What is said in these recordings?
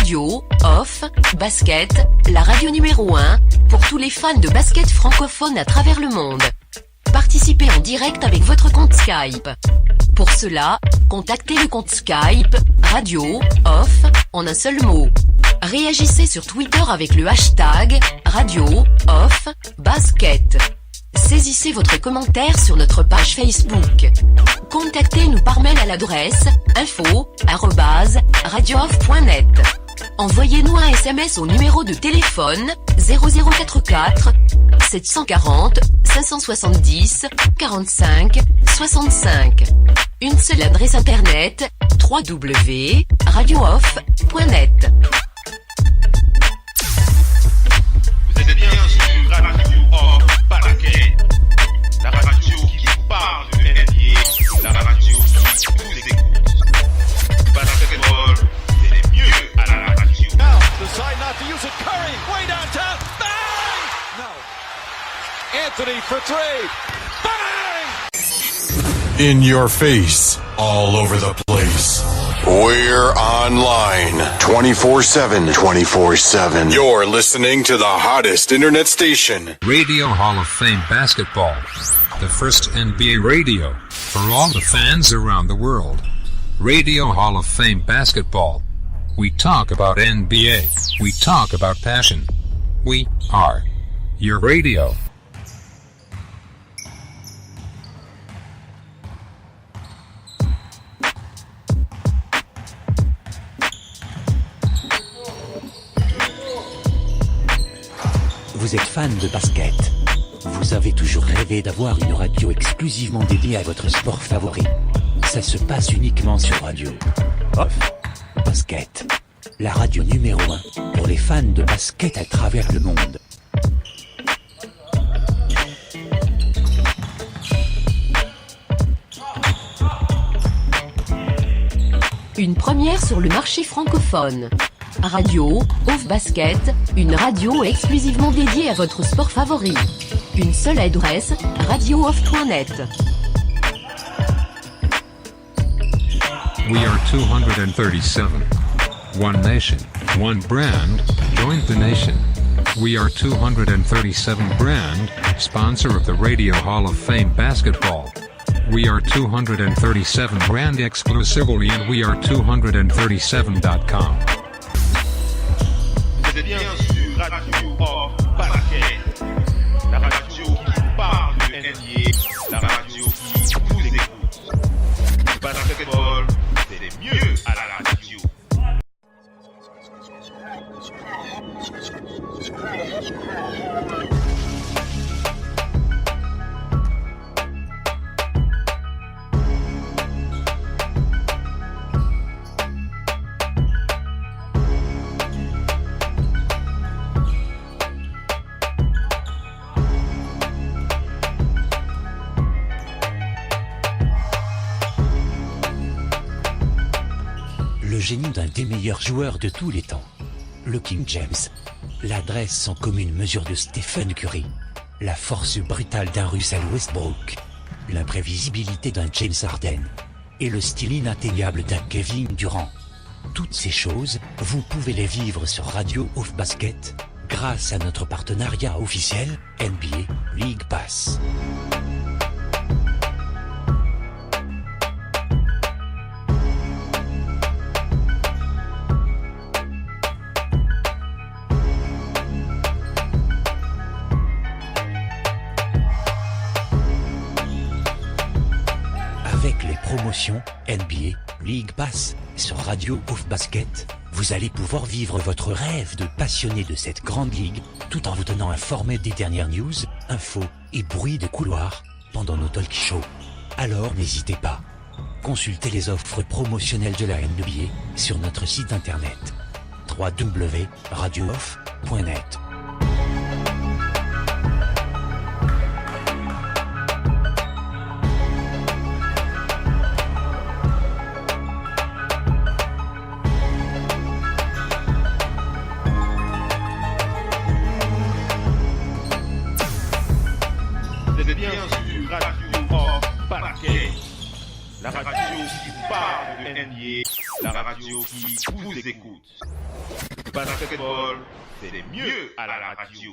Radio, Off, Basket, la radio numéro 1, pour tous les fans de basket francophone à travers le monde. Participez en direct avec votre compte Skype. Pour cela, contactez le compte Skype, Radio, Off, en un seul mot. Réagissez sur Twitter avec le hashtag, Radio, Off, Basket. Saisissez votre commentaire sur notre page Facebook. Contactez-nous par mail à l'adresse info@radiooff.net. Envoyez-nous un SMS au numéro de téléphone 0044 740 570 45 65. Une seule adresse internet www.radiooff.net. Vous êtes bien sur Radio Off Basket, la radio qui vous parle de NBA, la radio qui vous écoute. Basketball, c'est le mieux à la radio. Now, decide not to use it. Curry, way downtown. Bang! No. Anthony for three. Bang! In your face, all over the place. We're online 24/7. 24/7. You're listening to the hottest internet station. Radio Hall of Fame Basketball. The first NBA radio for all the fans around the world. Radio Hall of Fame Basketball. We talk about NBA. We talk about passion. We are your radio. Vous êtes fan de basket. Vous avez toujours rêvé d'avoir une radio exclusivement dédiée à votre sport favori. Ça se passe uniquement sur Radio Off Basket, la radio numéro 1 pour les fans de basket à travers le monde. Une première sur le marché francophone. Radio, Off Basket, une radio exclusivement dédiée à votre sport favori. Une seule adresse, radiooff.net. We are 237. One nation, one brand, join the nation. We are 237 brand, sponsor of the Radio Hall of Fame Basketball. We are 237 brand exclusively and we are 237.com. Vous êtes bien sur Radio Off Basket, la radio qui vous parle de NBA, la radio qui vous écoute. Basketball, c'est le mieux à la radio. Le génie d'un des meilleurs joueurs de tous les temps. Le King James. L'adresse sans commune mesure de Stephen Curry. La force brutale d'un Russell Westbrook. L'imprévisibilité d'un James Harden. Et le style inatteignable d'un Kevin Durant. Toutes ces choses, vous pouvez les vivre sur Radio Off Basket, grâce à notre partenariat officiel, NBA League Pass. Avec les promotions NBA League Pass sur Radio Off Basket, vous allez pouvoir vivre votre rêve de passionné de cette grande ligue, tout en vous tenant informé des dernières news, infos et bruits de couloir pendant nos talk shows. Alors n'hésitez pas. Consultez les offres promotionnelles de la NBA sur notre site internet www.radiooff.net. Vous êtes bien sur Radio Off Basket, la radio qui vous parle de NBA, la radio radio qui vous écoute. Basketball, c'est mieux à la radio.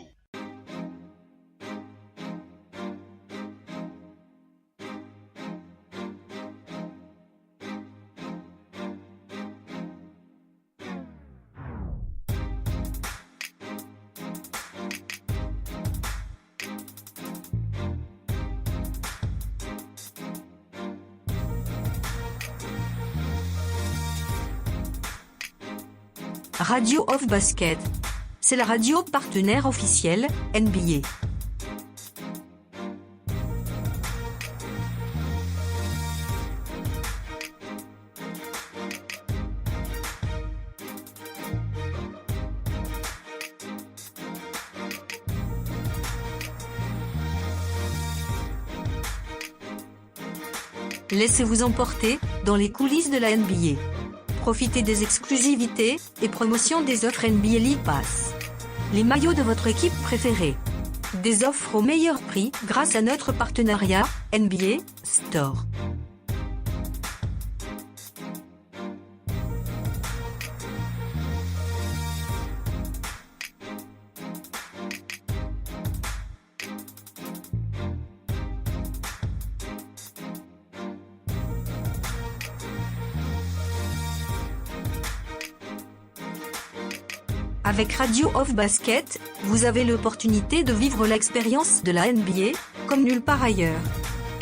Radio of Basket. C'est la radio partenaire officielle, NBA. Laissez-vous emporter dans les coulisses de la NBA. Profitez des exclusivités et promotions des offres NBA League Pass. Les maillots de votre équipe préférée. Des offres au meilleur prix grâce à notre partenariat NBA Store. Avec Radio of Basket, vous avez l'opportunité de vivre l'expérience de la NBA, comme nulle part ailleurs.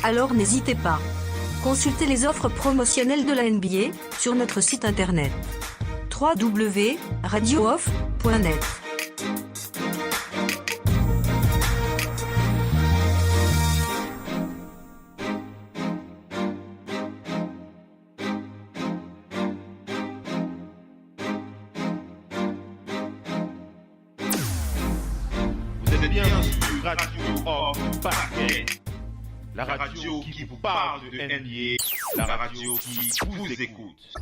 Alors n'hésitez pas. Consultez les offres promotionnelles de la NBA sur notre site internet www.radiooff.net. La radio qui vous parle de NBA, la radio qui vous écoute.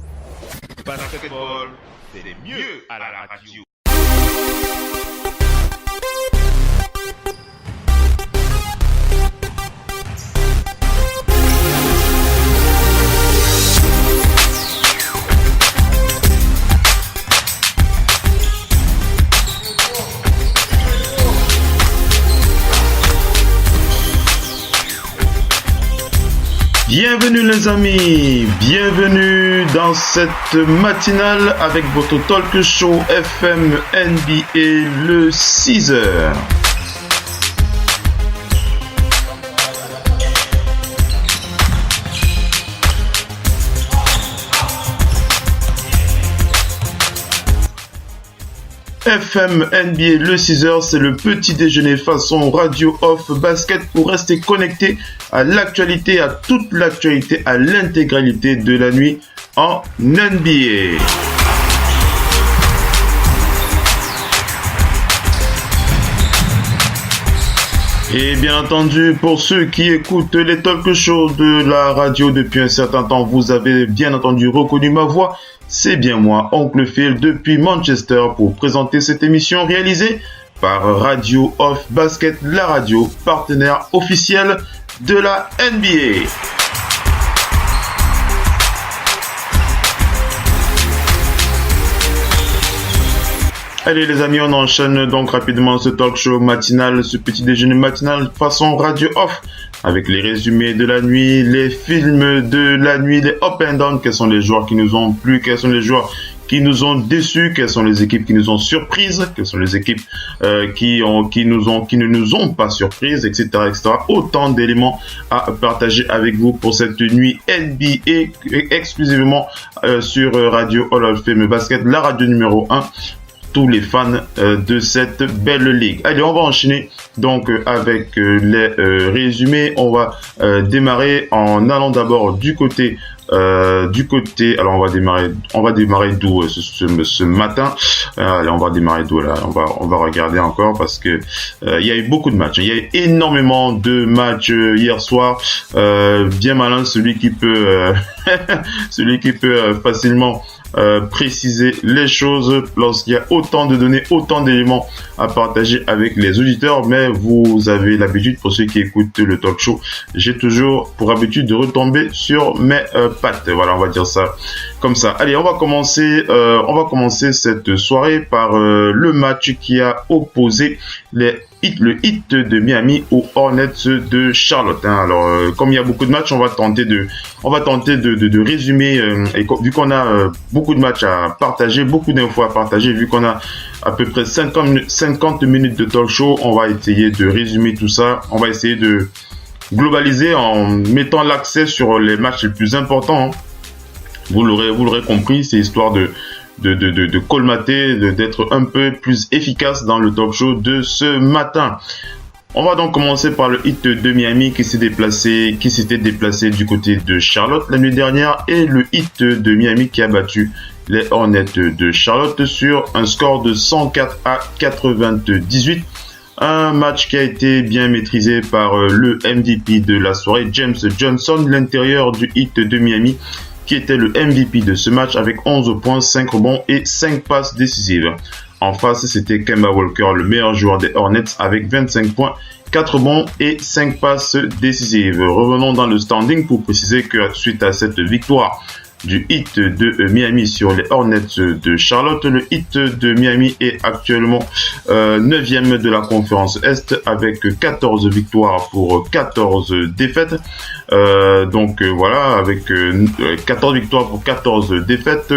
Basketball, c'est mieux à la radio. Bienvenue les amis, bienvenue dans cette matinale avec votre talk show FM NBA le 6h. FM NBA le 6h, c'est le petit déjeuner façon Radio Off Basket pour rester connecté à l'actualité, à toute l'actualité, à l'intégralité de la nuit en NBA. Et bien entendu, pour ceux qui écoutent les talk shows de la radio depuis un certain temps, vous avez bien entendu reconnu ma voix. C'est bien moi, Oncle Phil, depuis Manchester, pour présenter cette émission réalisée par Radio Off Basket, la radio partenaire officielle de la NBA. Allez les amis, on enchaîne donc rapidement ce talk show matinal, ce petit déjeuner matinal façon Radio Off, avec les résumés de la nuit, les films de la nuit, les up and down, quels sont les joueurs qui nous ont plu, quels sont les joueurs qui nous ont déçus, quelles sont les équipes qui nous ont surprises, quelles sont les équipes qui ne nous ont pas surprises, etc., etc. Autant d'éléments à partager avec vous pour cette nuit NBA exclusivement sur Radio Hall of Fame Basket, la radio numéro 1. Tous les fans de cette belle ligue. Allez, on va enchaîner donc avec les résumés. On va démarrer en allant d'abord du côté. Alors on va démarrer d'où ce matin. Allez, on va démarrer d'où là. On va regarder encore parce que il y a eu beaucoup de matchs. Il y a eu énormément de matchs hier soir. Bien malin celui qui peut facilement préciser les choses lorsqu'il y a autant de données, autant d'éléments à partager avec les auditeurs, mais vous avez l'habitude, pour ceux qui écoutent le talk show, j'ai toujours pour habitude de retomber sur mes pattes. Voilà, on va dire ça comme ça. Allez, on va commencer cette soirée par le match qui a opposé le Heat de Miami aux Hornets de Charlotte. Alors, comme il y a beaucoup de matchs, on va tenter de résumer. Et vu qu'on a beaucoup de matchs à partager, beaucoup d'infos à partager, vu qu'on a à peu près 50 minutes de talk show, on va essayer de résumer tout ça. On va essayer de globaliser en mettant l'accès sur les matchs les plus importants. Vous l'aurez compris, c'est histoire de colmater, d'être un peu plus efficace dans le talk show de ce matin. On va donc commencer par le Heat de Miami qui s'était déplacé du côté de Charlotte la nuit dernière, et le Heat de Miami qui a battu les Hornets de Charlotte sur un score de 104 à 98. Un match qui a été bien maîtrisé par le MVP de la soirée, James Johnson, l'intérieur du Heat de Miami, qui était le MVP de ce match avec 11 points, 5 rebonds et 5 passes décisives. En face, c'était Kemba Walker, le meilleur joueur des Hornets, avec 25 points, 4 rebonds et 5 passes décisives. Revenons dans le standing pour préciser que suite à cette victoire du Heat de Miami sur les Hornets de Charlotte, le Heat de Miami est actuellement 9e de la conférence Est avec 14 victoires pour 14 défaites. Voilà, avec 14 victoires pour 14 défaites,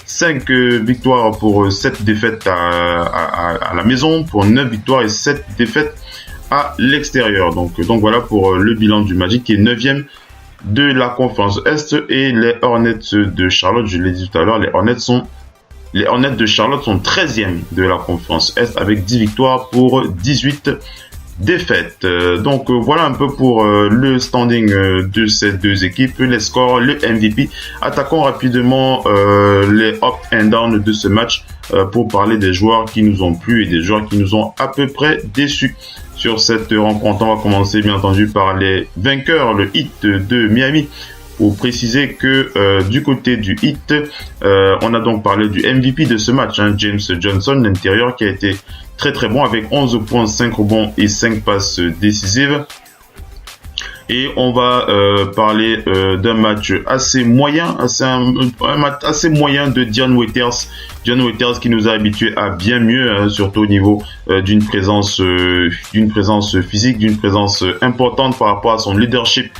5 victoires pour 7 défaites à la maison, pour 9 victoires et 7 défaites à l'extérieur. Donc voilà pour le bilan du Magic qui est 9e de la conférence Est, et les Hornets de Charlotte, je l'ai dit tout à l'heure, les Hornets de Charlotte sont 13e de la conférence Est avec 10 victoires pour 18 défaites. Voilà un peu pour le standing de ces deux équipes, les scores, le MVP. Attaquons rapidement les up and down de ce match pour parler des joueurs qui nous ont plu et des joueurs qui nous ont à peu près déçus. Sur cette rencontre, on va commencer bien entendu par les vainqueurs, le Heat de Miami. Pour préciser que du côté du Heat, on a donc parlé du MVP de ce match, James Johnson, l'intérieur, qui a été très très bon avec 11 points, 5 rebonds et 5 passes décisives. Et on va parler d'un match assez moyen, un match assez moyen de Dion Waiters. Dion Waiters qui nous a habitués à bien mieux, surtout au niveau d'une présence physique, d'une présence importante par rapport à son leadership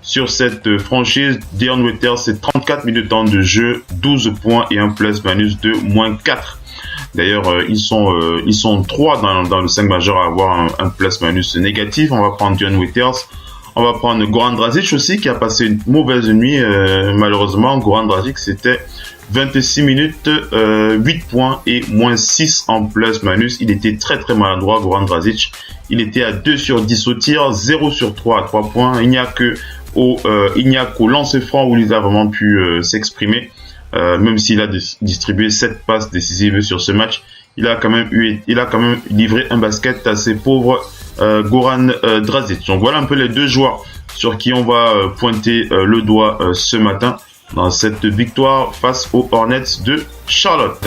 sur cette franchise. Dion Waiters, c'est 34 minutes de temps de jeu, 12 points et un plus-minus de -4. D'ailleurs, ils sont 3 dans le 5 majeur à avoir un plus-minus négatif. On va prendre Dion Waiters. On va prendre Goran Dragic aussi, qui a passé une mauvaise nuit. Malheureusement, Goran Dragic, c'était 26 minutes, 8 points et -6 en plus-minus. Il était très très maladroit, Goran Dragic. Il était à 2 sur 10 au tir, 0 sur 3 à 3 points. Il n'y a qu'au lancer franc où il a vraiment pu s'exprimer. Même s'il a distribué 7 passes décisives sur ce match, il a quand même livré un basket assez pauvre, Goran Dragic. Donc voilà un peu les deux joueurs sur qui on va pointer le doigt ce matin dans cette victoire face aux Hornets de Charlotte.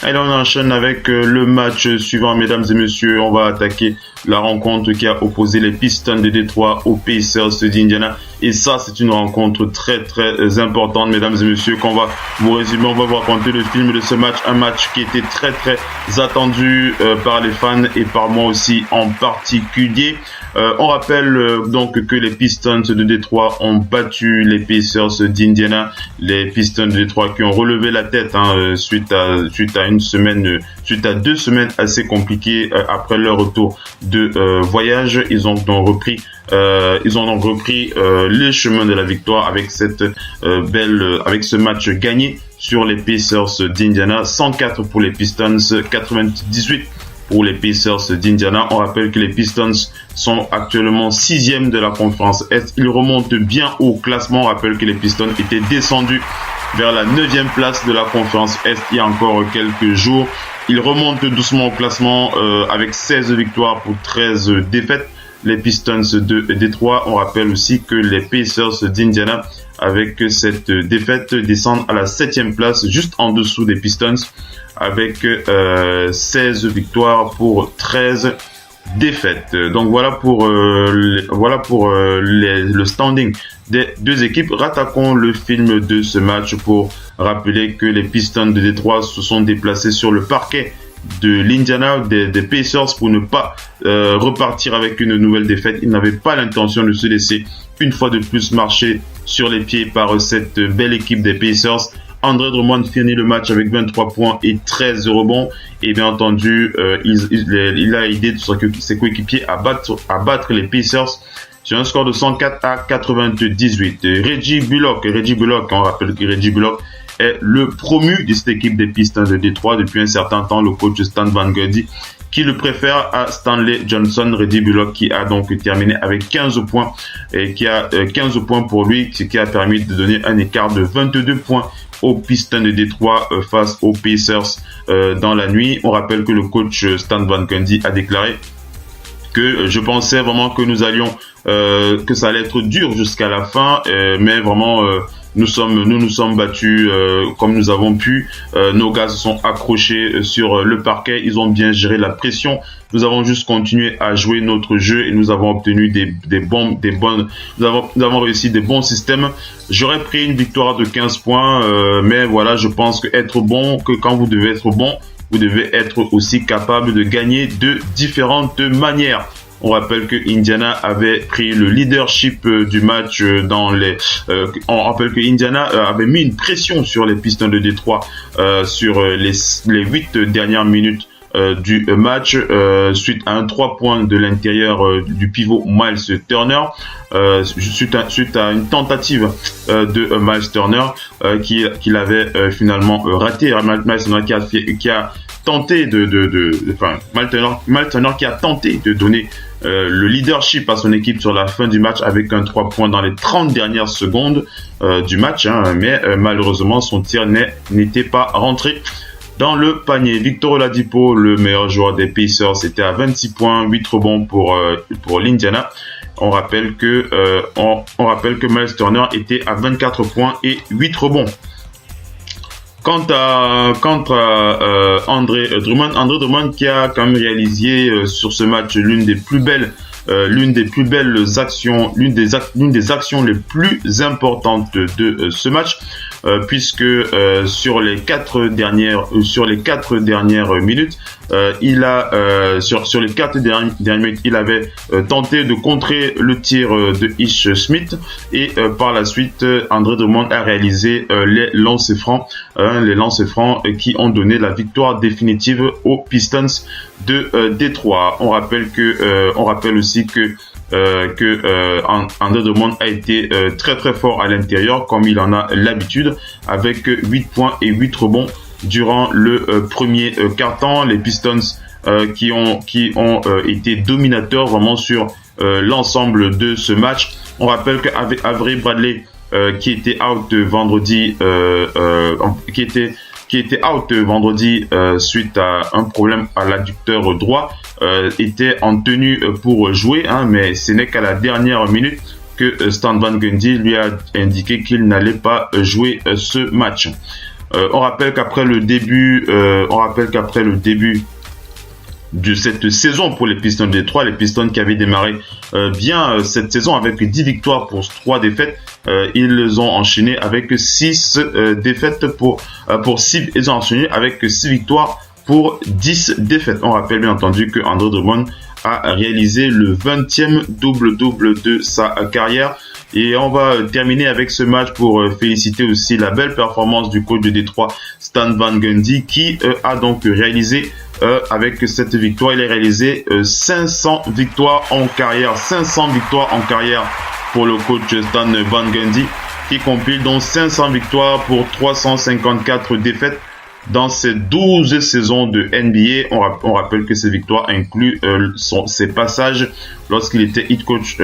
Allez, on enchaîne avec le match suivant, mesdames et messieurs. On va attaquer la rencontre qui a opposé les Pistons de Détroit aux Pacers d'Indiana. Et ça, c'est une rencontre très très importante, mesdames et messieurs, qu'on va vous résumer. On va vous raconter le film de ce match. Un match qui était très très attendu par les fans et par moi aussi en particulier. On rappelle donc que les Pistons de Détroit ont battu les Pacers d'Indiana. Les Pistons de Détroit qui ont relevé la tête suite à 2 semaines assez compliquées après leur retour de voyage. Ils ont donc repris les chemins de la victoire avec avec ce match gagné sur les Pacers d'Indiana. 104 pour les Pistons, 98 pour les Pacers d'Indiana. On rappelle que les Pistons sont actuellement 6e de la conférence Est. Ils remontent bien au classement. On rappelle que les Pistons étaient descendus vers la 9e place de la conférence Est il y a encore quelques jours. Ils remontent doucement au classement avec 16 victoires pour 13 défaites. Les Pistons de Détroit, on rappelle aussi que les Pacers d'Indiana, avec cette défaite, descendent à la 7e place, juste en dessous des Pistons, avec 16 victoires pour 13 défaites. Donc voilà pour le standing des deux équipes. Rattaquons le film de ce match pour rappeler que les Pistons de Détroit se sont déplacés sur le parquet de l'Indiana, des Pacers, pour ne pas repartir avec une nouvelle défaite. Ils n'avaient pas l'intention de se laisser une fois de plus marcher sur les pieds par cette belle équipe des Pacers. Andre Drummond finit le match avec 23 points et 13 rebonds. Et bien entendu, il a aidé ses coéquipiers à battre les Pacers sur un score de 104 à 98. Reggie Bullock, on rappelle que Reggie Bullock est le promu de cette équipe des Pistons de Détroit depuis un certain temps, le coach Stan Van Gundy, qui le préfère à Stanley Johnson. Reggie Bullock qui a donc terminé avec 15 points et qui a 15 points pour lui, ce qui a permis de donner un écart de 22 points aux Pistons de Détroit face aux Pacers dans la nuit. On rappelle que le coach Stan Van Gundy a déclaré que je pensais vraiment que que ça allait être dur jusqu'à la fin, mais vraiment nous nous sommes battus comme nous avons pu. Nos gars se sont accrochés sur le parquet, ils ont bien géré la pression. Nous avons juste continué à jouer notre jeu et nous avons obtenu nous avons réussi des bons systèmes. J'aurais pris une victoire de 15 points, mais voilà, je pense que quand vous devez être bon, vous devez être aussi capable de gagner de différentes manières. On rappelle que Indiana avait pris le leadership du match on rappelle que Indiana avait mis une pression sur les Pistons de Détroit sur les 8 dernières minutes du match suite à un 3 points de l'intérieur du pivot Miles Turner, suite à une tentative de Miles Turner qu'il avait finalement raté. Miles Turner qui a tenté Miles Turner qui a tenté de donner le leadership à son équipe sur la fin du match avec un 3 points dans les 30 dernières secondes du match, mais malheureusement son tir n'était pas rentré dans le panier. Victor Oladipo, le meilleur joueur des Pacers, était à 26 points, 8 rebonds pour l'Indiana. On rappelle que Miles Turner était à 24 points et 8 rebonds. Quant à Andre Drummond qui a quand même réalisé sur ce match l'une des actions les plus importantes de ce match, puisque sur les 4 dernières minutes, il avait tenté de contrer le tir de Ish Smith et par la suite Andre Drummond a réalisé les lancers francs qui ont donné la victoire définitive aux Pistons de Détroit. On rappelle aussi que Andre Drummond a été très très fort à l'intérieur comme il en a l'habitude, avec 8 points et 8 rebonds durant le premier quart-temps. Les Pistons qui ont été dominateurs vraiment sur l'ensemble de ce match. On rappelle qu'avec Avery Bradley qui était out vendredi, suite à un problème à l'adducteur droit, était en tenue pour jouer, mais ce n'est qu'à la dernière minute que Stan Van Gundy lui a indiqué qu'il n'allait pas jouer ce match. On rappelle qu'après le début de cette saison pour les Pistons de Détroit, les Pistons qui avaient démarré bien cette saison avec 10 victoires pour 3 défaites, ils ont enchaîné avec 6 défaites ils ont enchaîné avec 6 victoires pour 10 défaites. On rappelle bien entendu que Andre Drummond a réalisé le 20e double-double de sa carrière. Et on va terminer avec ce match pour féliciter aussi la belle performance du coach de Détroit, Stan Van Gundy, qui a donc réalisé avec cette victoire, il a réalisé 500 victoires en carrière. 500 victoires en carrière pour le coach Stan Van Gundy, qui compile donc 500 victoires pour 354 défaites dans ces 12 saisons de NBA. On rappelle que ces victoires incluent ses passages lorsqu'il était head coach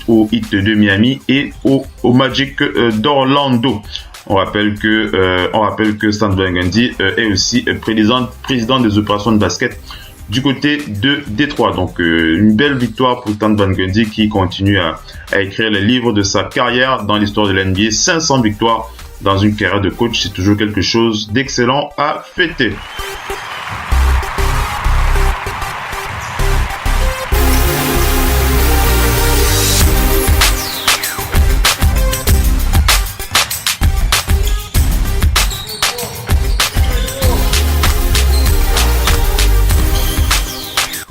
au Heat de Miami et au Magic d'Orlando. On rappelle que Stan Van Gundy est aussi président des opérations de basket du côté de Détroit. Donc une belle victoire pour Stan Van Gundy qui continue à écrire les livres de sa carrière dans l'histoire de l'NBA. 500 victoires dans une carrière de coach, c'est toujours quelque chose d'excellent à fêter.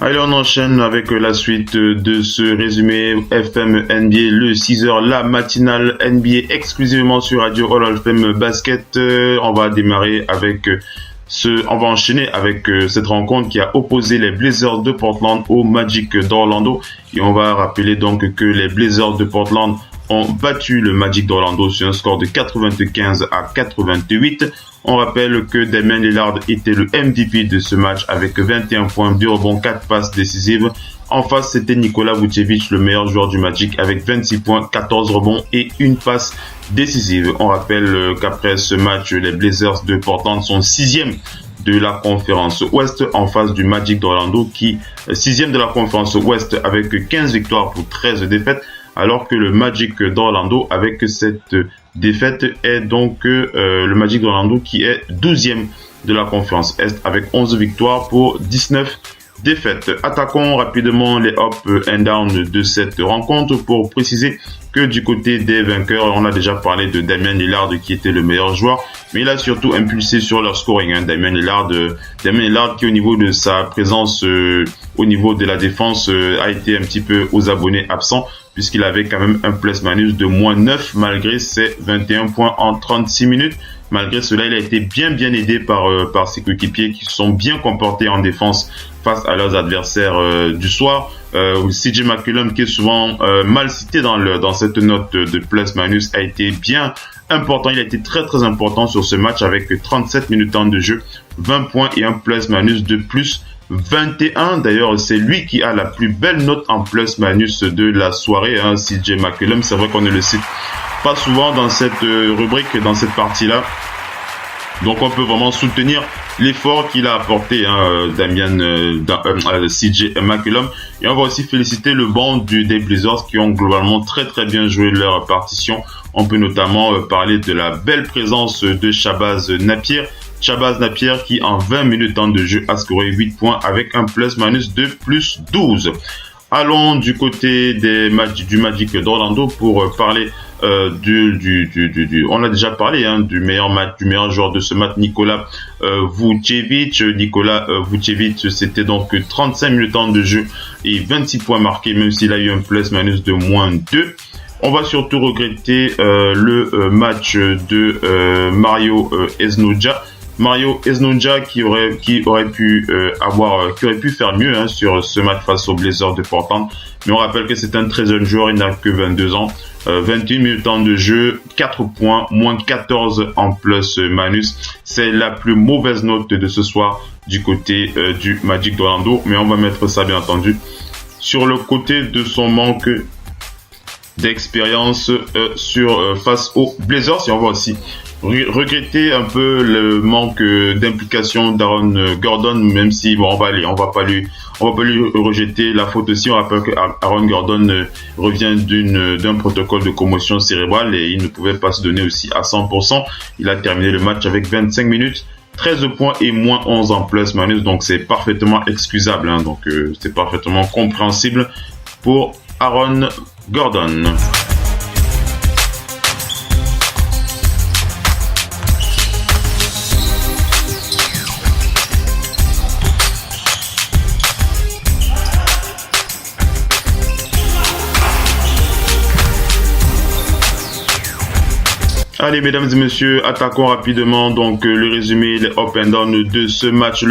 Allez, on enchaîne avec la suite de ce résumé FM NBA, le 6h, la matinale NBA exclusivement sur Radio Hall of Fame Basket. On va enchaîner avec cette rencontre qui a opposé les Blazers de Portland au Magic d'Orlando. Et on va rappeler donc que les Blazers de Portland ont battu le Magic d'Orlando sur un score de 95-88. On rappelle que Damian Lillard était le MVP de ce match avec 21 points, 2 rebonds, 4 passes décisives. En face, c'était Nikola Vucevic, le meilleur joueur du Magic, avec 26 points, 14 rebonds et une passe décisive. On rappelle qu'après ce match, les Blazers de Portland sont 6e de la conférence Ouest en face du Magic d'Orlando qui 6e de la conférence Ouest avec 15 victoires pour 13 défaites, alors que le Magic d'Orlando avec cette défaite est donc le Magic d'Orlando qui est 12e de la conférence Est avec 11 victoires pour 19 défaites. Attaquons rapidement les up and down de cette rencontre pour préciser que du côté des vainqueurs, on a déjà parlé de Damian Lillard qui était le meilleur joueur, mais il a surtout impulsé sur leur scoring. Damian Lillard qui au niveau de sa présence, au niveau de la défense, a été un petit peu aux abonnés absents, puisqu'il avait quand même un plus-minus de -9 malgré ses 21 points en 36 minutes. Malgré cela, il a été bien aidé par ses coéquipiers qui se sont bien comportés en défense face à leurs adversaires du soir. CJ McCollum, qui est souvent mal cité dans cette note de plus-minus, a été bien important. Il a été très important sur ce match avec 37 minutes de jeu, 20 points et un plus-minus de plus 21. D'ailleurs, c'est lui qui a la plus belle note en plus-minus de la soirée, CJ McCollum. C'est vrai qu'on ne le cite pas souvent dans cette rubrique, dans cette partie-là. Donc on peut vraiment soutenir l'effort qu'il a apporté, CJ McCollum. Et on va aussi féliciter le banc des Blazers qui ont globalement très bien joué leur partition. On peut notamment parler de la belle présence de Shabazz Napier. Shabazz Napier qui en 20 minutes de jeu a scoré 8 points avec un plus-minus de plus 12. Allons du côté du Magic d'Orlando pour parler on a déjà parlé du meilleur joueur de ce match, Nikola Vucevic. Nikola Vucevic, c'était donc 35 minutes de jeu et 26 points marqués, même s'il a eu un plus-minus de -2. On va surtout regretter le match de Mario Hezonja. Mario Hezonja qui aurait pu faire mieux sur ce match face aux Blazers de Portland. Mais on rappelle que c'est un très jeune joueur, il n'a que 22 ans. 21 minutes de jeu, 4 points, -14 en plus-minus. C'est la plus mauvaise note de ce soir du côté du Magic d'Orlando. Mais on va mettre ça bien entendu sur le côté de son manque d'expérience face aux Blazers. Et on va aussi regretter un peu le manque d'implication d'Aaron Gordon, même si on va pas lui rejeter la faute aussi. On rappelle que Aaron Gordon revient d'un protocole de commotion cérébrale et il ne pouvait pas se donner aussi à 100%. Il a terminé le match avec 25 minutes, 13 points et -11 en plus-minus, donc c'est parfaitement excusable, donc c'est parfaitement compréhensible pour Aaron Gordon. Allez, mesdames et messieurs, attaquons rapidement donc le résumé, les up and down de ce match.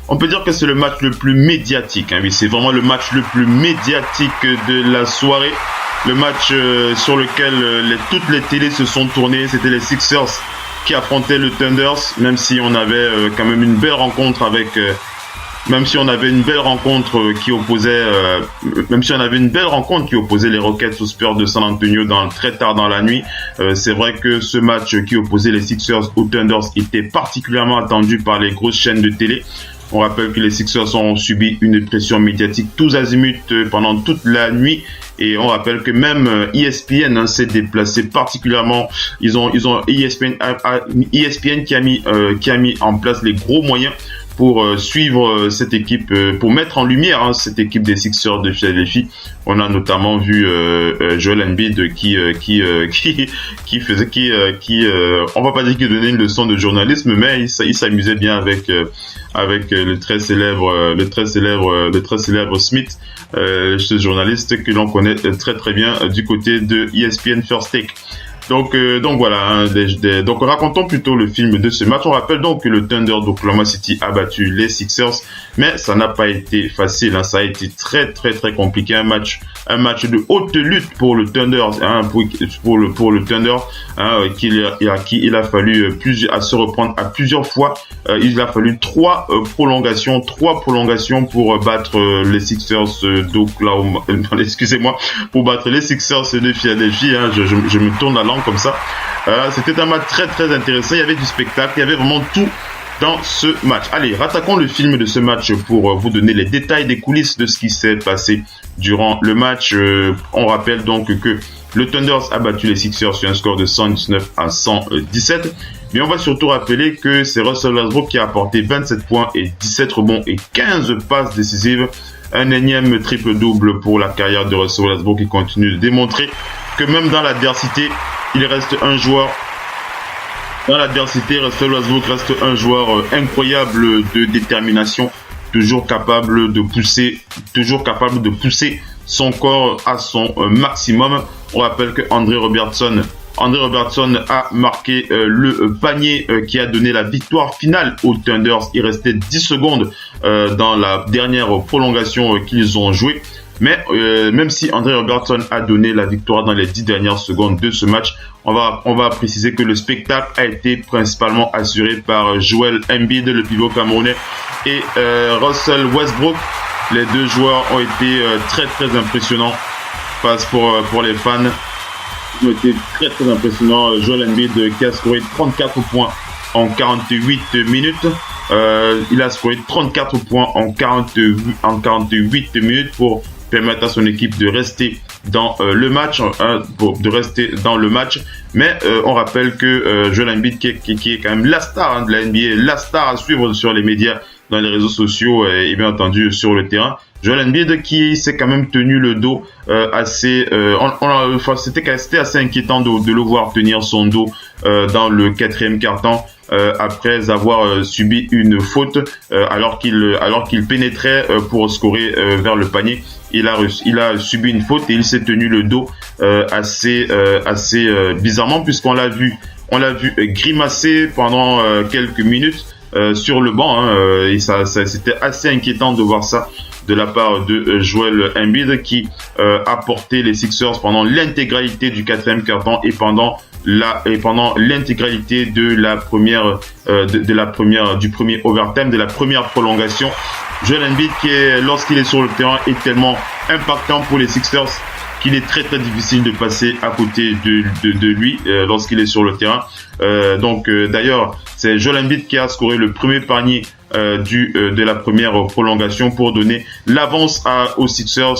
On peut dire que c'est le match le plus médiatique. Oui, c'est vraiment le match le plus médiatique de la soirée. Le match sur lequel toutes les télés se sont tournées, c'était les Sixers qui affrontait le Thunders, même si on avait quand même une belle rencontre avec même si on avait une belle rencontre qui opposait les Rockets aux Spurs de San Antonio très tard dans la nuit. C'est vrai que ce match qui opposait les Sixers aux Thunders était particulièrement attendu par les grosses chaînes de télé. On rappelle que les Sixers ont subi une pression médiatique tous azimuts pendant toute la nuit. Et on rappelle que même ESPN s'est déplacé particulièrement. Ils ont ESPN qui a mis en place les gros moyens pour suivre cette équipe, pour mettre en lumière cette équipe des Sixers de Philadelphie. On a notamment vu Joel Embiid qui on va pas dire qu'il donnait une leçon de journalisme, mais il s'amusait bien avec le très célèbre Smith, ce journaliste que l'on connaît très très bien du côté de ESPN First Take. Donc voilà, donc racontons plutôt le film de ce match. On rappelle donc que le Thunder d'Oklahoma City a battu les Sixers, mais ça n'a pas été facile, ça a été très très très compliqué, un match de haute lutte pour le Thunder, pour le Thunder, il a fallu se reprendre à plusieurs fois. Il a fallu trois prolongations pour battre les Sixers d'Oklahoma. Excusez-moi, pour battre les Sixers de Philadelphie. Je me tourne la langue comme ça. C'était un match très très intéressant. Il y avait du spectacle, il y avait vraiment tout dans ce match. Allez, rattaquons le film de ce match pour vous donner les détails des coulisses de ce qui s'est passé durant le match. On rappelle donc que le Thunder a battu les Sixers sur un score de 119-117. Mais on va surtout rappeler que c'est Russell Westbrook qui a apporté 27 points et 17 rebonds et 15 passes décisives. Un énième triple-double pour la carrière de Russell Westbrook qui continue de démontrer que même dans l'adversité, il reste un joueur. Dans l'adversité, Russell Westbrook reste un joueur incroyable de détermination, toujours capable de pousser son corps à son maximum. On rappelle que André Robertson a marqué le panier qui a donné la victoire finale aux Thunders. Il restait 10 secondes dans la dernière prolongation qu'ils ont jouée. Mais même si André Robertson a donné la victoire dans les 10 dernières secondes de ce match, on va préciser que le spectacle a été principalement assuré par Joel Embiid, le pivot camerounais, et Russell Westbrook. Les deux joueurs ont été très très impressionnants pour les fans. Ils ont été très très impressionnants. Joel Embiid qui a scoré 34 points en 48 minutes. Il a scoré 34 points en 48 minutes pour permettre à son équipe de rester dans le match, Mais on rappelle que Joel Embiid qui est quand même la star de la NBA, la star à suivre sur les médias, dans les réseaux sociaux et bien entendu sur le terrain. Joel Embiid qui s'est quand même tenu le dos c'était assez inquiétant de le voir tenir son dos dans le quatrième quart-temps après avoir subi une faute alors qu'il pénétrait pour scorer vers le panier. Il a subi une faute et il s'est tenu le dos assez bizarrement, puisqu'on l'a vu grimacer pendant quelques minutes sur le banc. Et ça c'était assez inquiétant de voir ça de la part de Joel Embiid qui a porté les Sixers pendant l'intégralité du quatrième quart-temps et pendant l'intégralité de la première du premier overtime, de la première prolongation. Joel Embiid qui lorsqu'il est sur le terrain est tellement impactant pour les Sixers qu'il est très très difficile de passer à côté de lui lorsqu'il est sur le terrain. D'ailleurs, c'est Joel Embiid qui a scoré le premier panier de la première prolongation pour donner l'avance aux Sixers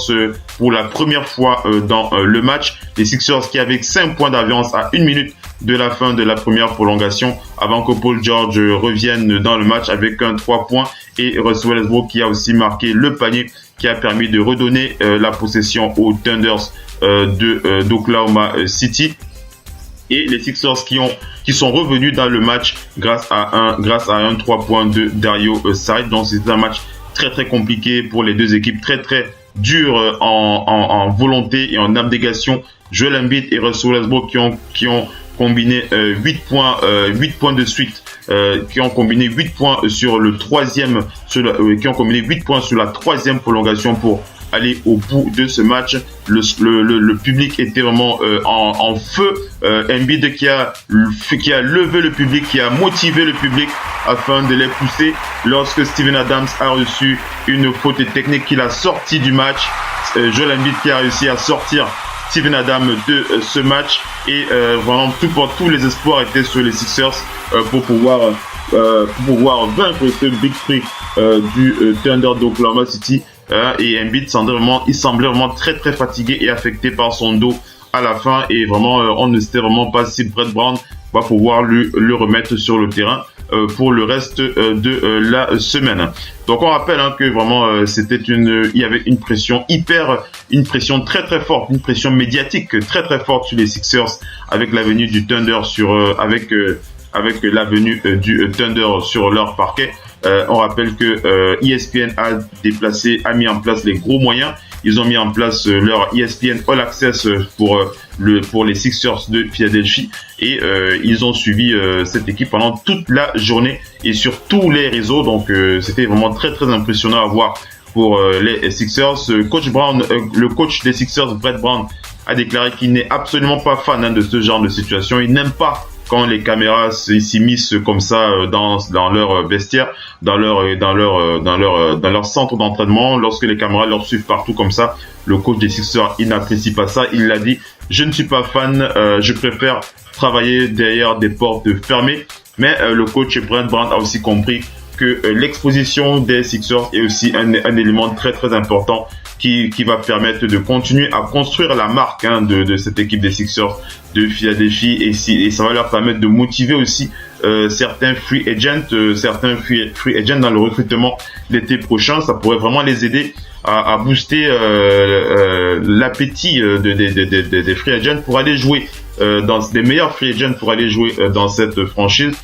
pour la première fois dans le match. Les Sixers qui avaient 5 points d'avance à 1 minute de la fin de la première prolongation avant que Paul George revienne dans le match avec un 3 points, et Russell Westbrook qui a aussi marqué le panier qui a permis de redonner la possession aux Thunders d'Oklahoma City. Et les Sixers qui sont revenus dans le match grâce à un 3 points de Dario Saric. Donc c'est un match très très compliqué pour les deux équipes, très très dur en volonté et en abnégation. Joel Embiid et Russell Westbrook qui ont combiné 8 points de suite, qui ont combiné 8 points sur la troisième prolongation pour aller au bout de ce match. Le public était vraiment en feu. Embiid qui a levé le public, qui a motivé le public afin de les pousser lorsque Steven Adams a reçu une faute technique qu'il a sorti du match. Joel Embiid qui a réussi à sortir Steven Adams de ce match et vraiment tous les espoirs étaient sur les Sixers pour pouvoir vaincre ce Big Three du Thunder d'Oklahoma City. Et Embiid il semblait vraiment très très fatigué et affecté par son dos à la fin et vraiment on ne sait vraiment pas si Brett Brown va pouvoir le remettre sur le terrain pour le reste de la semaine. Donc on rappelle que vraiment il y avait une pression très très forte, une pression médiatique très très forte sur les Sixers avec la venue du Thunder avec la venue du Thunder sur leur parquet. On rappelle que ESPN a mis en place les gros moyens. Ils ont mis en place leur ESPN All Access pour les Sixers de Philadelphie et ils ont suivi cette équipe pendant toute la journée et sur tous les réseaux. Donc c'était vraiment très très impressionnant à voir pour les Sixers. Le coach des Sixers, Brett Brown, a déclaré qu'il n'est absolument pas fan de ce genre de situation. Il n'aime pas quand les caméras s'immiscent comme ça dans leur vestiaire, dans leur centre d'entraînement, lorsque les caméras leur suivent partout comme ça, le coach des Sixers, il n'apprécie pas ça. Il l'a dit, je ne suis pas fan, je préfère travailler derrière des portes fermées. Mais le coach Brett Brown a aussi compris que l'exposition des Sixers est aussi un élément très très important qui va permettre de continuer à construire la marque de cette équipe des Sixers de Philadelphie et ça va leur permettre de motiver aussi certains free agents dans le recrutement l'été prochain. Ça pourrait vraiment les aider à booster l'appétit des free agents pour aller jouer des meilleurs free agents pour aller jouer dans cette franchise.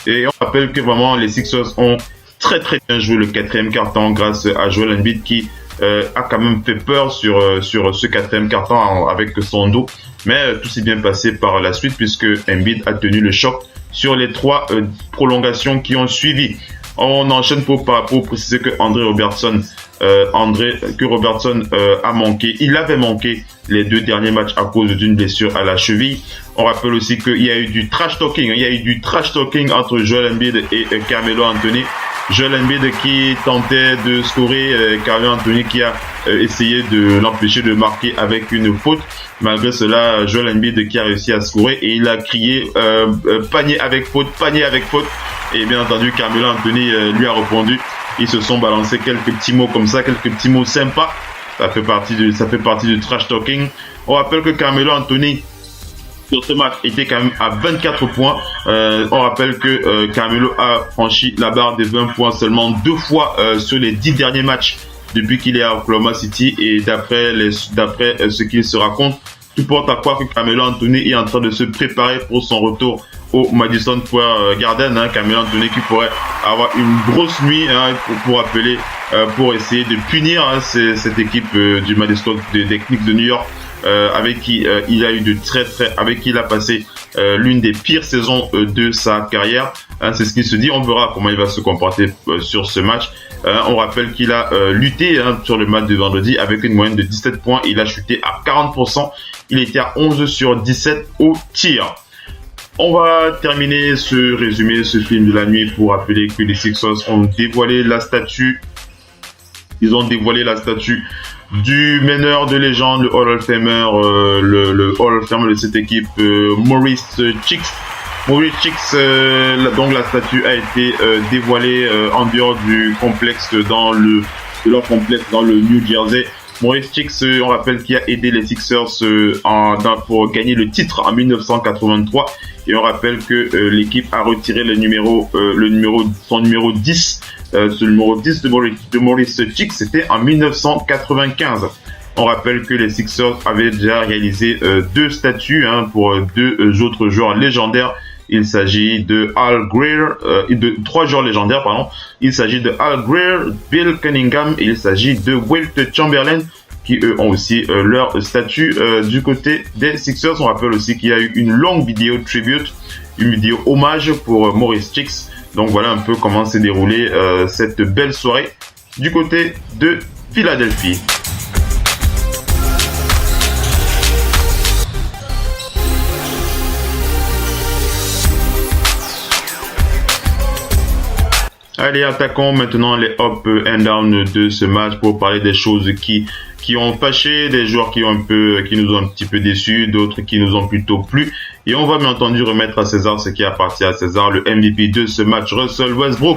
Et on rappelle que vraiment les Sixers ont très très bien joué le quatrième quart-temps grâce à Joel Embiid qui a quand même fait peur sur ce quatrième quart-temps avec son dos. Mais tout s'est bien passé par la suite puisque Embiid a tenu le choc sur les 3 prolongations qui ont suivi. On enchaîne pour préciser que Robertson a manqué. Il avait manqué les 2 derniers matchs à cause d'une blessure à la cheville. On rappelle aussi qu'il y a eu du trash talking. Il y a eu du trash talking entre Joel Embiid et Carmelo Anthony. Joel Embiid qui tentait de scorer, Carmelo Anthony qui a essayé de l'empêcher de marquer avec une faute. Malgré cela, Joel Embiid qui a réussi à scorer et il a crié panier avec faute. Et bien entendu, Carmelo Anthony lui a répondu. Ils se sont balancés quelques petits mots comme ça, quelques petits mots sympas. Ça fait partie du trash talking. On rappelle que Carmelo Anthony sur ce match était quand même à 24 points. On rappelle que Carmelo a franchi la barre des 20 points seulement 2 fois sur les 10 derniers matchs depuis qu'il est à Oklahoma City. Et d'après ce qu'il se raconte, tout porte à croire que Carmelo Anthony est en train de se préparer pour son retour au Madison Square Garden. Carmelo Anthony qui pourrait avoir une grosse nuit pour essayer de punir cette équipe du Madison des Knicks de New York. Avec qui il a passé l'une des pires saisons de sa carrière. C'est ce qui se dit. On verra comment il va se comporter sur ce match. On rappelle qu'il a lutté sur le match de vendredi avec une moyenne de 17 points. Il a chuté à 40%. Il était à 11 sur 17 au tir. On va terminer ce résumé, ce film de la nuit pour rappeler que les Sixers ont dévoilé la statue. Ils ont dévoilé la statue du meneur de légende, le Hall of Famer, le Hall of Famer de cette équipe, Maurice Cheeks. Donc la statue a été dévoilée en dehors du complexe de leur complexe dans le New Jersey. Maurice Cheeks, on rappelle qu'il a aidé les Sixers pour gagner le titre en 1983. Et on rappelle que l'équipe a retiré son numéro 10. Ce numéro 10 de Maurice Cheeks, c'était en 1995. On rappelle que les Sixers avaient déjà réalisé 2 statues pour 2 autres joueurs légendaires. Il s'agit de 3 joueurs légendaires, pardon. Il s'agit de Al Greer, Bill Cunningham et il s'agit de Wilt Chamberlain qui eux ont aussi leur statut du côté des Sixers. On rappelle aussi qu'il y a eu une longue vidéo tribute, une vidéo hommage pour Maurice Cheeks. Donc voilà un peu comment s'est déroulée cette belle soirée du côté de Philadelphie. Allez, attaquons maintenant les up and down de ce match pour parler des choses qui ont fâché, des joueurs qui nous ont un petit peu déçus, d'autres qui nous ont plutôt plu. Et on va bien entendu remettre à César ce qui appartient à César, le MVP de ce match, Russell Westbrook.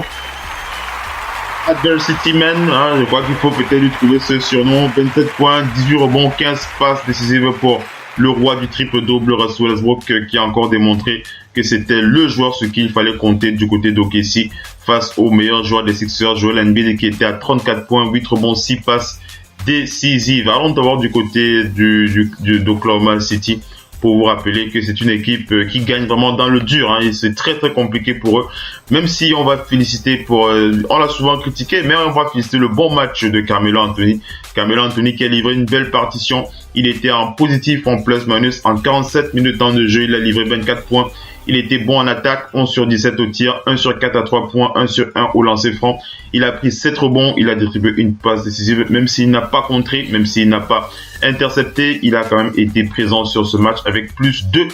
Adversity Man, je crois qu'il faut peut-être lui trouver ce surnom. 27 points, 18 rebonds, 15 passes décisives pour le roi du triple-double, Russell Westbrook, qui a encore démontré que c'était le joueur sur qui il fallait compter du côté d'OKC face au meilleur joueur des Sixers, Joel Embiid, qui était à 34 points, 8 rebonds, 6 passes décisives. Allons d'abord du côté d'Oklahoma City pour vous rappeler que c'est une équipe qui gagne vraiment dans le dur. Et c'est très très compliqué pour eux. Même si on va féliciter on l'a souvent critiqué, mais on va féliciter le bon match de Carmelo Anthony. Carmelo Anthony qui a livré une belle partition. Il était en positif, en plus-minus. En 47 minutes de temps de jeu, il a livré 24 points. Il était bon en attaque, 11 sur 17 au tir, 1 sur 4 à 3 points, 1 sur 1 au lancer franc. Il a pris 7 rebonds, il a distribué une passe décisive, même s'il n'a pas contré, même s'il n'a pas intercepté, il a quand même été présent sur ce match avec plus 2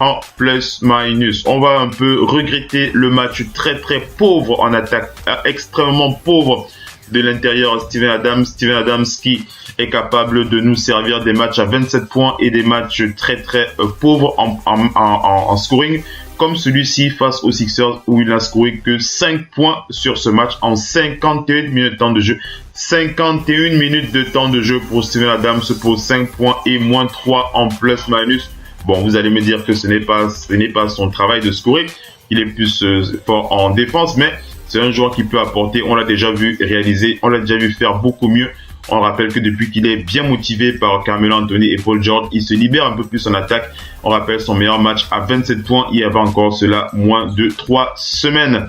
en plus-minus. On va un peu regretter le match très très pauvre en attaque, extrêmement pauvre de l'intérieur. Steven Adams qui est capable de nous servir des matchs à 27 points et des matchs très très pauvres en scoring, comme celui-ci face aux Sixers où il n'a scoré que 5 points sur ce match en 51 minutes de temps de jeu. 51 minutes de temps de jeu pour Steven Adams pour 5 points et moins 3 en plus-minus. Bon, vous allez me dire que ce n'est pas son travail de scorer. Il est plus fort en défense, mais c'est un joueur qui peut apporter. On l'a déjà vu réaliser, on l'a déjà vu faire beaucoup mieux. On rappelle que depuis qu'il est bien motivé par Carmelo Anthony et Paul George, il se libère un peu plus en attaque. On rappelle son meilleur match à 27 points. Il y avait encore cela moins de 3 semaines.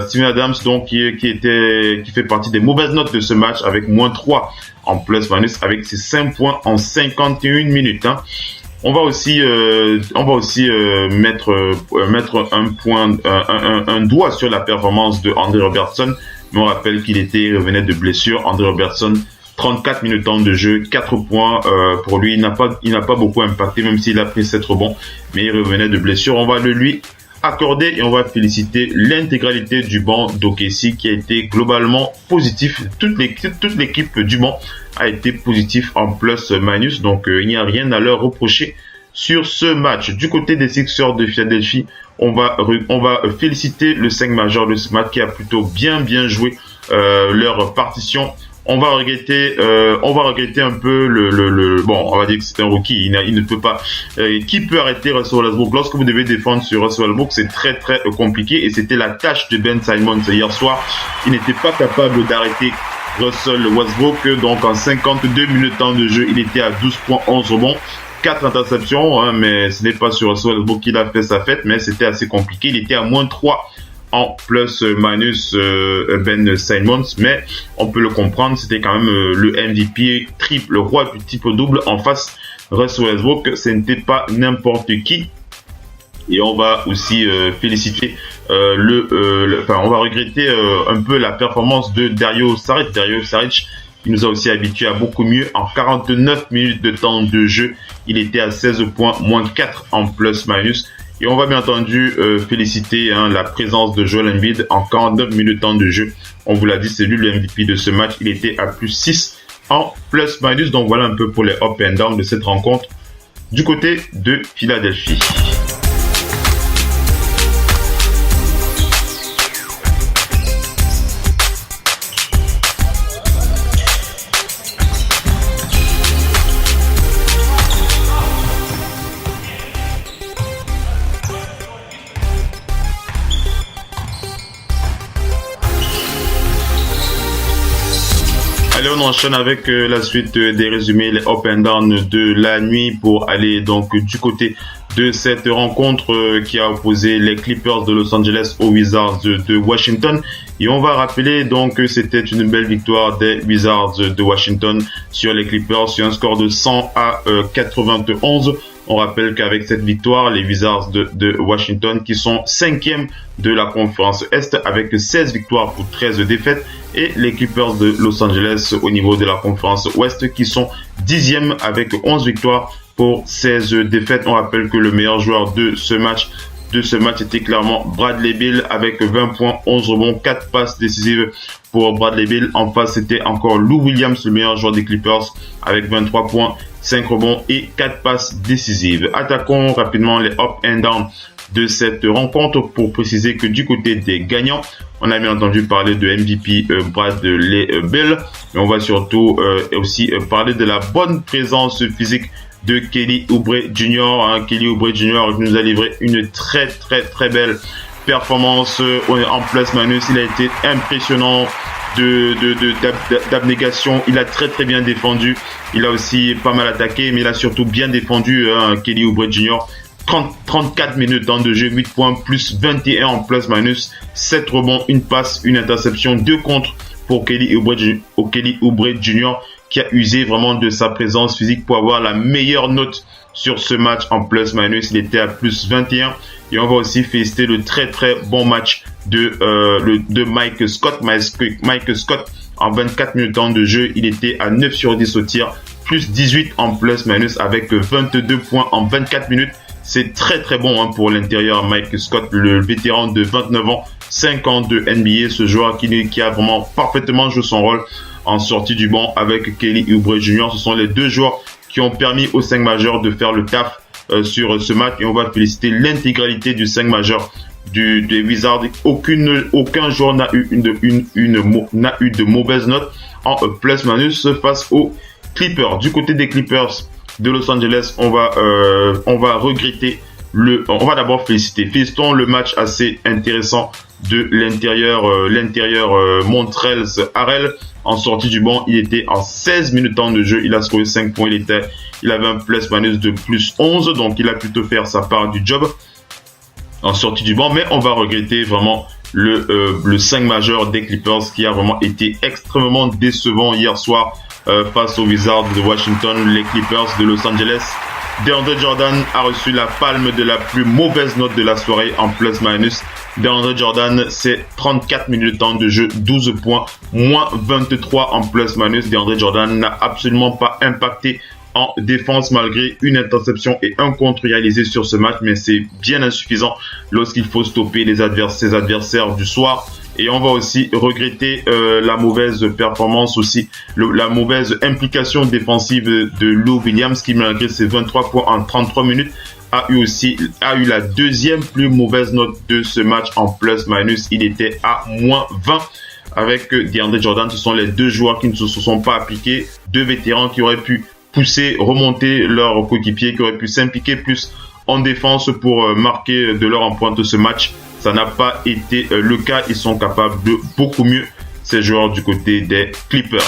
Steven Adams, donc, qui fait partie des mauvaises notes de ce match avec moins 3 en plus-minus avec ses 5 points en 51 minutes. On va aussi mettre un doigt sur la performance de Andre Robertson. Mais on rappelle qu'il revenait de blessure. Andre Robertson, 34 minutes de temps de jeu, 4 points pour lui. Il n'a pas beaucoup impacté, même s'il a pris 7 rebonds. Mais il revenait de blessure. On va le lui accorder et on va féliciter l'intégralité du banc d'OKC qui a été globalement positif. Toute l'équipe du banc a été positif en plus-minus. Donc il n'y a rien à leur reprocher sur ce match. Du côté des Sixers de Philadelphie, on va féliciter le 5 majeur de ce match qui a plutôt bien joué leur partition. On va regretter un peu bon, on va dire que c'est un rookie, il ne peut pas, qui peut arrêter Russell Westbrook? Lorsque vous devez défendre sur Russell Westbrook, c'est très très compliqué et c'était la tâche de Ben Simmons hier soir. Il n'était pas capable d'arrêter Russell Westbrook, donc en 52 minutes de temps de jeu, il était à 12 points, 11 rebonds, 4 interceptions, mais ce n'est pas sur Russell Westbrook qu'il a fait sa fête, mais c'était assez compliqué. Il était à moins 3 en plus-minus Ben Simmons, mais on peut le comprendre, c'était quand même le MVP le roi du triple-double en face Russell Westbrook, ce n'était pas n'importe qui. Et on va aussi féliciter on va regretter un peu la performance de Dario Saric, qui nous a aussi habitués à beaucoup mieux. En 49 minutes de temps de jeu, il était à 16 points, moins 4 en plus-minus. Et on va bien entendu féliciter la présence de Joel Embiid en 49 minutes de temps de jeu. On vous l'a dit, c'est lui le MVP de ce match. Il était à plus 6 en plus-minus. Donc voilà un peu pour les up and down de cette rencontre du côté de Philadelphie. Allez, on enchaîne avec la suite des résumés, les up and down de la nuit pour aller donc du côté de cette rencontre qui a opposé les Clippers de Los Angeles aux Wizards de Washington. Et on va rappeler donc que c'était une belle victoire des Wizards de Washington sur les Clippers sur un score de 100 à 91. On rappelle qu'avec cette victoire, les Wizards de Washington qui sont 5e de la conférence Est avec 16 victoires pour 13 défaites et les Clippers de Los Angeles au niveau de la conférence Ouest qui sont 10e avec 11 victoires pour 16 défaites. On rappelle que le meilleur joueur de ce match de ce match était clairement Bradley Beal avec 20 points, 11 rebonds, 4 passes décisives pour Bradley Beal. En face, c'était encore Lou Williams, le meilleur joueur des Clippers, avec 23 points, 5 rebonds et 4 passes décisives. Attaquons rapidement les up and down de cette rencontre pour préciser que du côté des gagnants, on a bien entendu parler de MVP Bradley Beal, mais on va surtout aussi parler de la bonne présence physique de Kelly Oubre Jr. Kelly Oubre Jr. nous a livré une très belle performance en plus-minus. Il a été impressionnant d'abnégation. Il a très bien défendu. Il a aussi pas mal attaqué, mais il a surtout bien défendu Kelly Oubre Jr. 34 minutes de jeu, 8 points, plus 21 en plus-minus, 7 rebonds, une passe, une interception, 2 contre pour Kelly Oubre Jr. qui a usé vraiment de sa présence physique pour avoir la meilleure note sur ce match en plus-minus. Il était à plus 21. Et on va aussi féliciter le très bon match de Mike Scott. Mike Scott, en 24 minutes de jeu, il était à 9 sur 10 au tir, plus 18 en plus-minus avec 22 points en 24 minutes. C'est très bon pour l'intérieur Mike Scott, le vétéran de 29 ans, 5 ans de NBA, ce joueur qui a vraiment parfaitement joué son rôle en sortie du banc avec Kelly Oubre Jr. Ce sont les deux joueurs qui ont permis aux 5 majeurs de faire le taf sur ce match, et on va féliciter l'intégralité du 5 majeur des Wizards. Aucun joueur n'a eu de mauvaise note en plus-minus face aux Clippers. Du côté des Clippers de Los Angeles, on va regretter on va d'abord félicitons le match assez intéressant de l'intérieur Montrezl Harrell. En sortie du banc, il était en 16 minutes de jeu, il a scoré 5 points, il avait un plus-minus de plus 11, donc il a plutôt fait sa part du job en sortie du banc, mais on va regretter vraiment le 5 majeur des Clippers qui a vraiment été extrêmement décevant hier soir face aux Wizards de Washington. Les Clippers de Los Angeles, DeAndre Jordan a reçu la palme de la plus mauvaise note de la soirée en plus-minus. DeAndre Jordan, c'est 34 minutes de jeu, 12 points, moins 23 en plus-minus. DeAndre Jordan n'a absolument pas impacté en défense malgré une interception et un contre réalisé sur ce match, mais c'est bien insuffisant lorsqu'il faut stopper ses adversaires du soir. Et on va aussi regretter la mauvaise performance aussi, la mauvaise implication défensive de Lou Williams qui, malgré ses 23 points en 33 minutes, a eu la deuxième plus mauvaise note de ce match en plus-minus. Il était à moins 20 avec DeAndre Jordan. Ce sont les deux joueurs qui ne se sont pas appliqués, deux vétérans qui auraient pu pousser, remonter leurs coéquipiers, qui auraient pu s'impliquer plus en défense pour marquer de l'heure en pointe ce match. Ça n'a pas été le cas. Ils sont capables de beaucoup mieux, ces joueurs du côté des Clippers.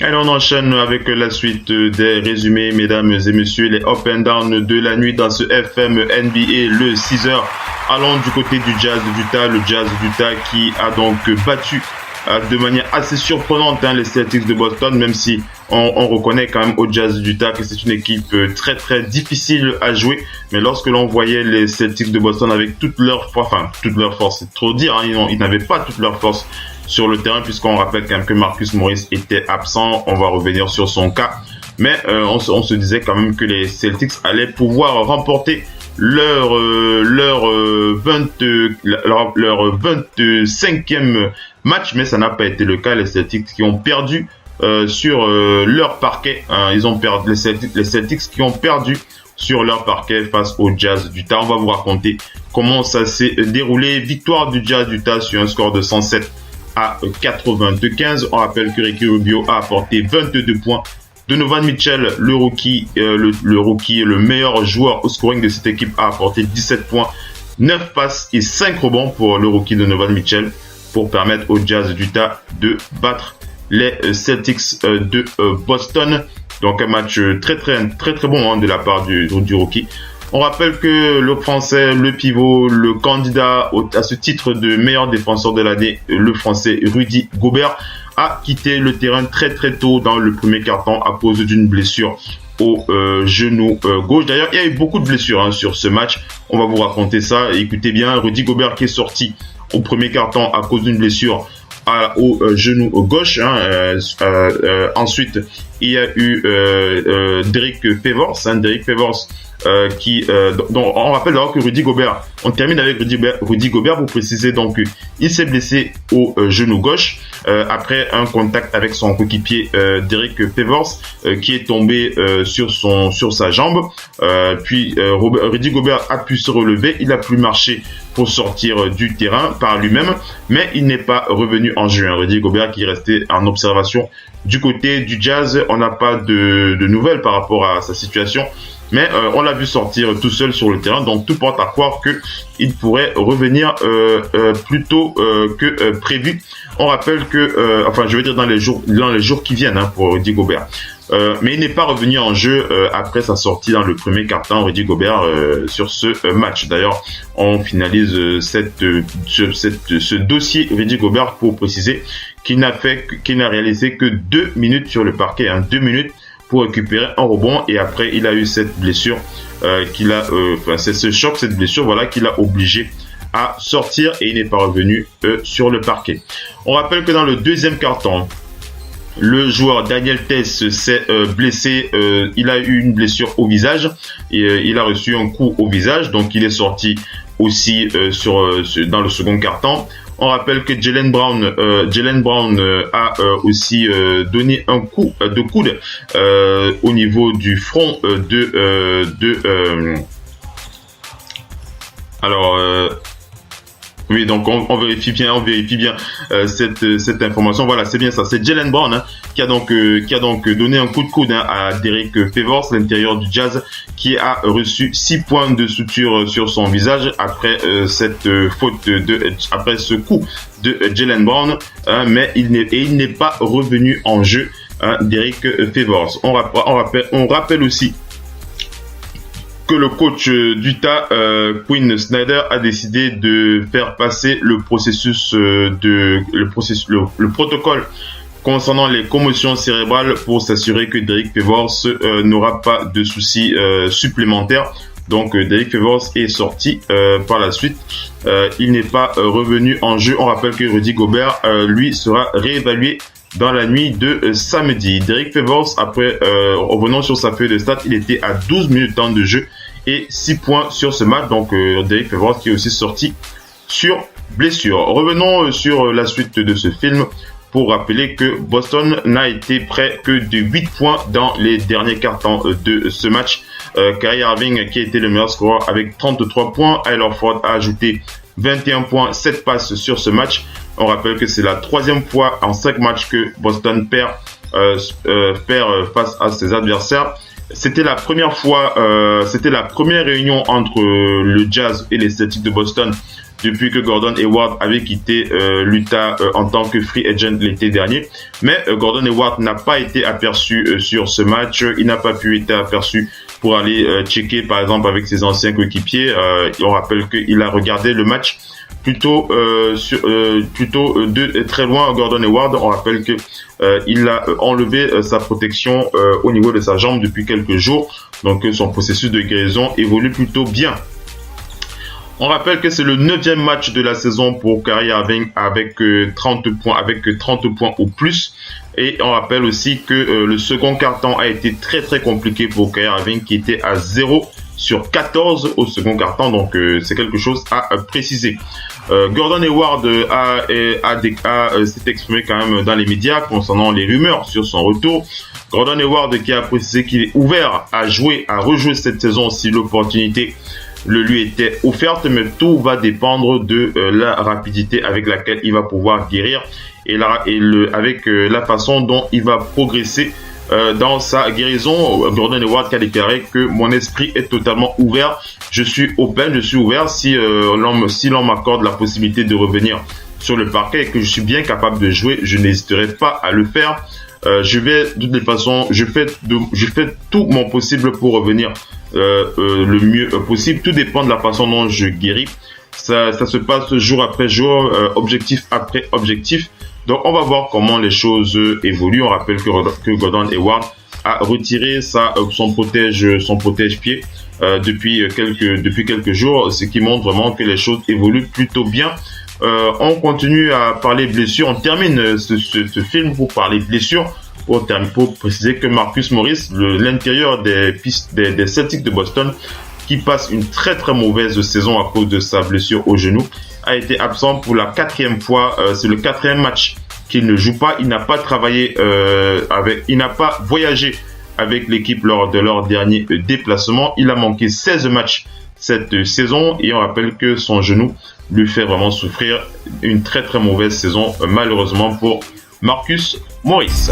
Allez, on enchaîne avec la suite des résumés, mesdames et messieurs, les up and down de la nuit dans ce FM NBA, le 6h. Allons du côté du Jazz d'Utah, le Jazz d'Utah qui a donc battu de manière assez surprenante les Celtics de Boston, même si on reconnaît quand même au Jazz d'Utah que c'est une équipe très difficile à jouer. Mais lorsque l'on voyait les Celtics de Boston avec toute leur force, c'est trop dire, ils n'avaient pas toute leur force sur le terrain, puisqu'on rappelle quand même que Marcus Morris était absent. On va revenir sur son cas, mais on se disait quand même que les Celtics allaient pouvoir remporter leur 25e match, mais ça n'a pas été le cas. Les Celtics qui ont perdu sur leur parquet, les Celtics qui ont perdu sur leur parquet face au Jazz d'Utah. On va vous raconter comment ça s'est déroulé. Victoire du Jazz d'Utah sur un score de 107 à 95. On rappelle que Ricky Rubio a apporté 22 points. Donovan Mitchell, le rookie, le meilleur joueur au scoring de cette équipe, a apporté 17 points, 9 passes et 5 rebonds pour le rookie Donovan Mitchell pour permettre au Jazz d'Utah de battre les Celtics de Boston. Donc un match très bon de la part du rookie. On rappelle que le Français, le pivot, le candidat à ce titre de meilleur défenseur de l'année, le Français Rudy Gobert, a quitté le terrain très tôt dans le premier quart-temps à cause d'une blessure au genou gauche. D'ailleurs, il y a eu beaucoup de blessures sur ce match. On va vous raconter ça. Écoutez bien, Rudy Gobert qui est sorti au premier quart-temps à cause d'une blessure au genou gauche. Ensuite, il y a eu Derrick Favors. Derrick Favors donc on rappelle d'abord que Rudy Gobert, on termine avec Rudy Gobert pour préciser. Donc il s'est blessé au genou gauche après un contact avec son coéquipier Derrick Favors qui est tombé sur sa jambe. Puis Rudy Gobert a pu se relever, il a pu marcher pour sortir du terrain par lui-même, mais il n'est pas revenu en jeu. Rudy Gobert qui est resté en observation du côté du Jazz. On n'a pas de nouvelles par rapport à sa situation, mais on l'a vu sortir tout seul sur le terrain, donc tout porte à croire qu'il pourrait revenir plus tôt que prévu. On rappelle que, je veux dire dans les jours qui viennent pour Rudy Gobert. Mais il n'est pas revenu en jeu après sa sortie dans le premier quart-temps, Rudy Gobert, sur ce match. D'ailleurs, on finalise ce dossier Rudy Gobert pour préciser qu'il n'a réalisé que 2 minutes sur le parquet, 2 minutes pour récupérer un rebond, et après il a eu cette blessure c'est ce choc, cette blessure, voilà, qui l'a obligé à sortir et il n'est pas revenu sur le parquet. On rappelle que dans le deuxième quart-temps, le joueur Daniel Theis s'est blessé, il a eu une blessure au visage, et il a reçu un coup au visage, donc il est sorti aussi dans le second quart-temps. On rappelle que Jaylen Brown a aussi donné un coup de coude au niveau du front oui, donc on vérifie bien cette information. Voilà, c'est bien ça. C'est Jaylen Brown qui a donc donné un coup de coude à Derrick Favors, l'intérieur du Jazz, qui a reçu 6 points de suture sur son visage après après ce coup de Jaylen Brown, mais il n'est pas revenu en jeu, Derrick Favors. On rappelle aussi que le coach d'Utah, Quinn Snyder, a décidé de faire passer le protocole concernant les commotions cérébrales pour s'assurer que Derrick Favors n'aura pas de soucis supplémentaires. Donc Derrick Favors est sorti par la suite. Il n'est pas revenu en jeu. On rappelle que Rudy Gobert, lui, sera réévalué dans la nuit de samedi. Derrick Favors, après, revenons sur sa feuille de stats, il était à 12 minutes de temps de jeu et 6 points sur ce match. Donc Derrick Favors qui est aussi sorti sur blessure. Revenons sur la suite de ce film pour rappeler que Boston n'a été près que de 8 points dans les derniers quarts-temps de ce match. Kyrie Irving qui a été le meilleur scoreur avec 33 points. Al Horford a ajouté 21 points, 7 passes sur ce match. On rappelle que c'est la 3e fois en 5 matchs que Boston perd face à ses adversaires. C'était la première réunion entre le Jazz et les Celtics de Boston depuis que Gordon Hayward avait quitté l'Utah en tant que free agent l'été dernier. Mais Gordon Hayward n'a pas été aperçu sur ce match. Il n'a pas pu être aperçu pour aller checker par exemple avec ses anciens coéquipiers. On rappelle qu'il a regardé le match plutôt de très loin. Gordon Hayward, on rappelle que il a enlevé sa protection au niveau de sa jambe depuis quelques jours. Donc son processus de guérison évolue plutôt bien. On rappelle que c'est le 9e match de la saison pour Kyrie Irving avec 30 points ou plus. Et on rappelle aussi que le second quart-temps a été très très compliqué pour Kyrie Irving qui était à 0 sur 14 au second quart-temps. Donc c'est quelque chose à préciser. Gordon Hayward s'est exprimé quand même dans les médias concernant les rumeurs sur son retour. Gordon Hayward qui a précisé qu'il est ouvert à rejouer cette saison si l'opportunité lui était offerte, mais tout va dépendre de la rapidité avec laquelle il va pouvoir guérir avec la façon dont il va progresser dans sa guérison. Gordon Hayward qui a déclaré que mon esprit est totalement ouvert, je suis ouvert si l'on m'accorde la possibilité de revenir sur le parquet et que je suis bien capable de jouer, je n'hésiterai pas à le faire. Je vais de toutes les façons, je fais tout mon possible pour revenir le mieux possible. Tout dépend de la façon dont je guéris. Ça se passe jour après jour, objectif après objectif. Donc on va voir comment les choses évoluent. On rappelle que Gordon Hayward a retiré son protège-pied depuis quelques jours, ce qui montre vraiment que les choses évoluent plutôt bien. On continue à parler blessures. On termine ce film pour parler blessures. Pour préciser que Marcus Morris, l'intérieur des Celtics de Boston, qui passe une très très mauvaise saison à cause de sa blessure au genou, a été absent pour la 4e fois. C'est le 4e match qu'il ne joue pas. Il n'a pas travaillé il n'a pas voyagé avec l'équipe lors de leur dernier déplacement. Il a manqué 16 matchs cette saison et on rappelle que son genou lui fait vraiment souffrir. Une très très mauvaise saison malheureusement pour Marcus Morris.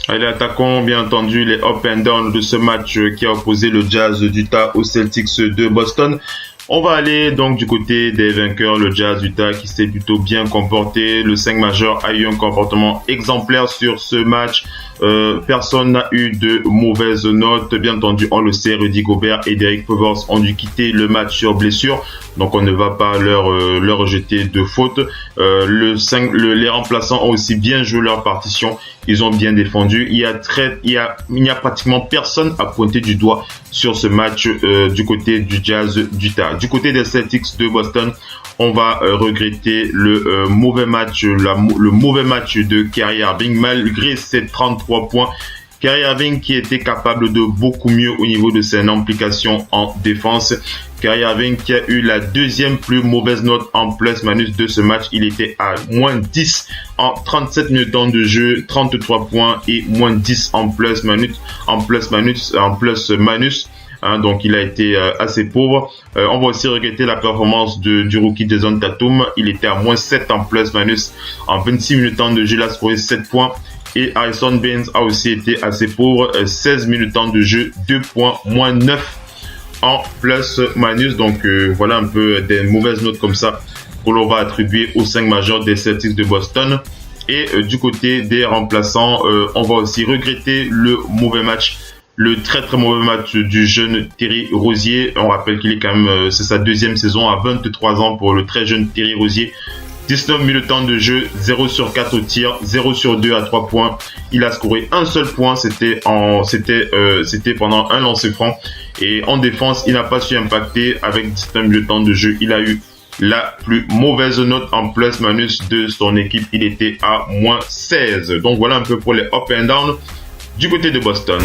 Allez, attaquons bien entendu les up and down de ce match qui a opposé le Jazz d'Utah aux Celtics de Boston. On va aller donc du côté des vainqueurs, le Jazz d'Utah qui s'est plutôt bien comporté. Le 5 majeur a eu un comportement exemplaire sur ce match. Personne n'a eu de mauvaises notes. Bien entendu, on le sait, Rudy Gobert et Derek Favors ont dû quitter le match sur blessure. Donc on ne va pas leur rejeter de faute. Les remplaçants ont aussi bien joué leur partition. Ils ont bien défendu. Il n'y a pratiquement personne à pointer du doigt sur ce match du côté du Jazz d'Utah. Du côté des Celtics de Boston, on va regretter le mauvais match de Kyrie Irving malgré ses 33 points. Kyrie Irving qui était capable de beaucoup mieux au niveau de ses implications en défense. Kyrie Irving qui a eu la 2e plus mauvaise note en plus-minus de ce match. Il était à moins 10 en 37 minutes de jeu, 33 points et moins 10 en plus-minus. Donc il a été assez pauvre. On va aussi regretter la performance du rookie Jason Tatum. Il était à moins 7 en plus-minus en 26 minutes de jeu. Il a scoré 7 points. Et Harrison Barnes a aussi été assez pauvre. 16 minutes de jeu, 2 points, moins 9 en plus-minus. Donc voilà un peu des mauvaises notes comme ça que l'on va attribuer aux 5 majeurs des Celtics de Boston. Et du côté des remplaçants, on va aussi regretter le très très mauvais match du jeune Terry Rozier. On rappelle qu'il est quand même, c'est sa 2e saison à 23 ans pour le très jeune Terry Rozier. 19 minutes de jeu, 0 sur 4 au tir, 0 sur 2 à 3 points. Il a scoré un seul point, c'était pendant un lancer franc. Et en défense, il n'a pas su impacter avec 19 minutes de jeu. Il a eu la plus mauvaise note en plus-minus de son équipe. Il était à moins 16. Donc voilà un peu pour les up and down du côté de Boston.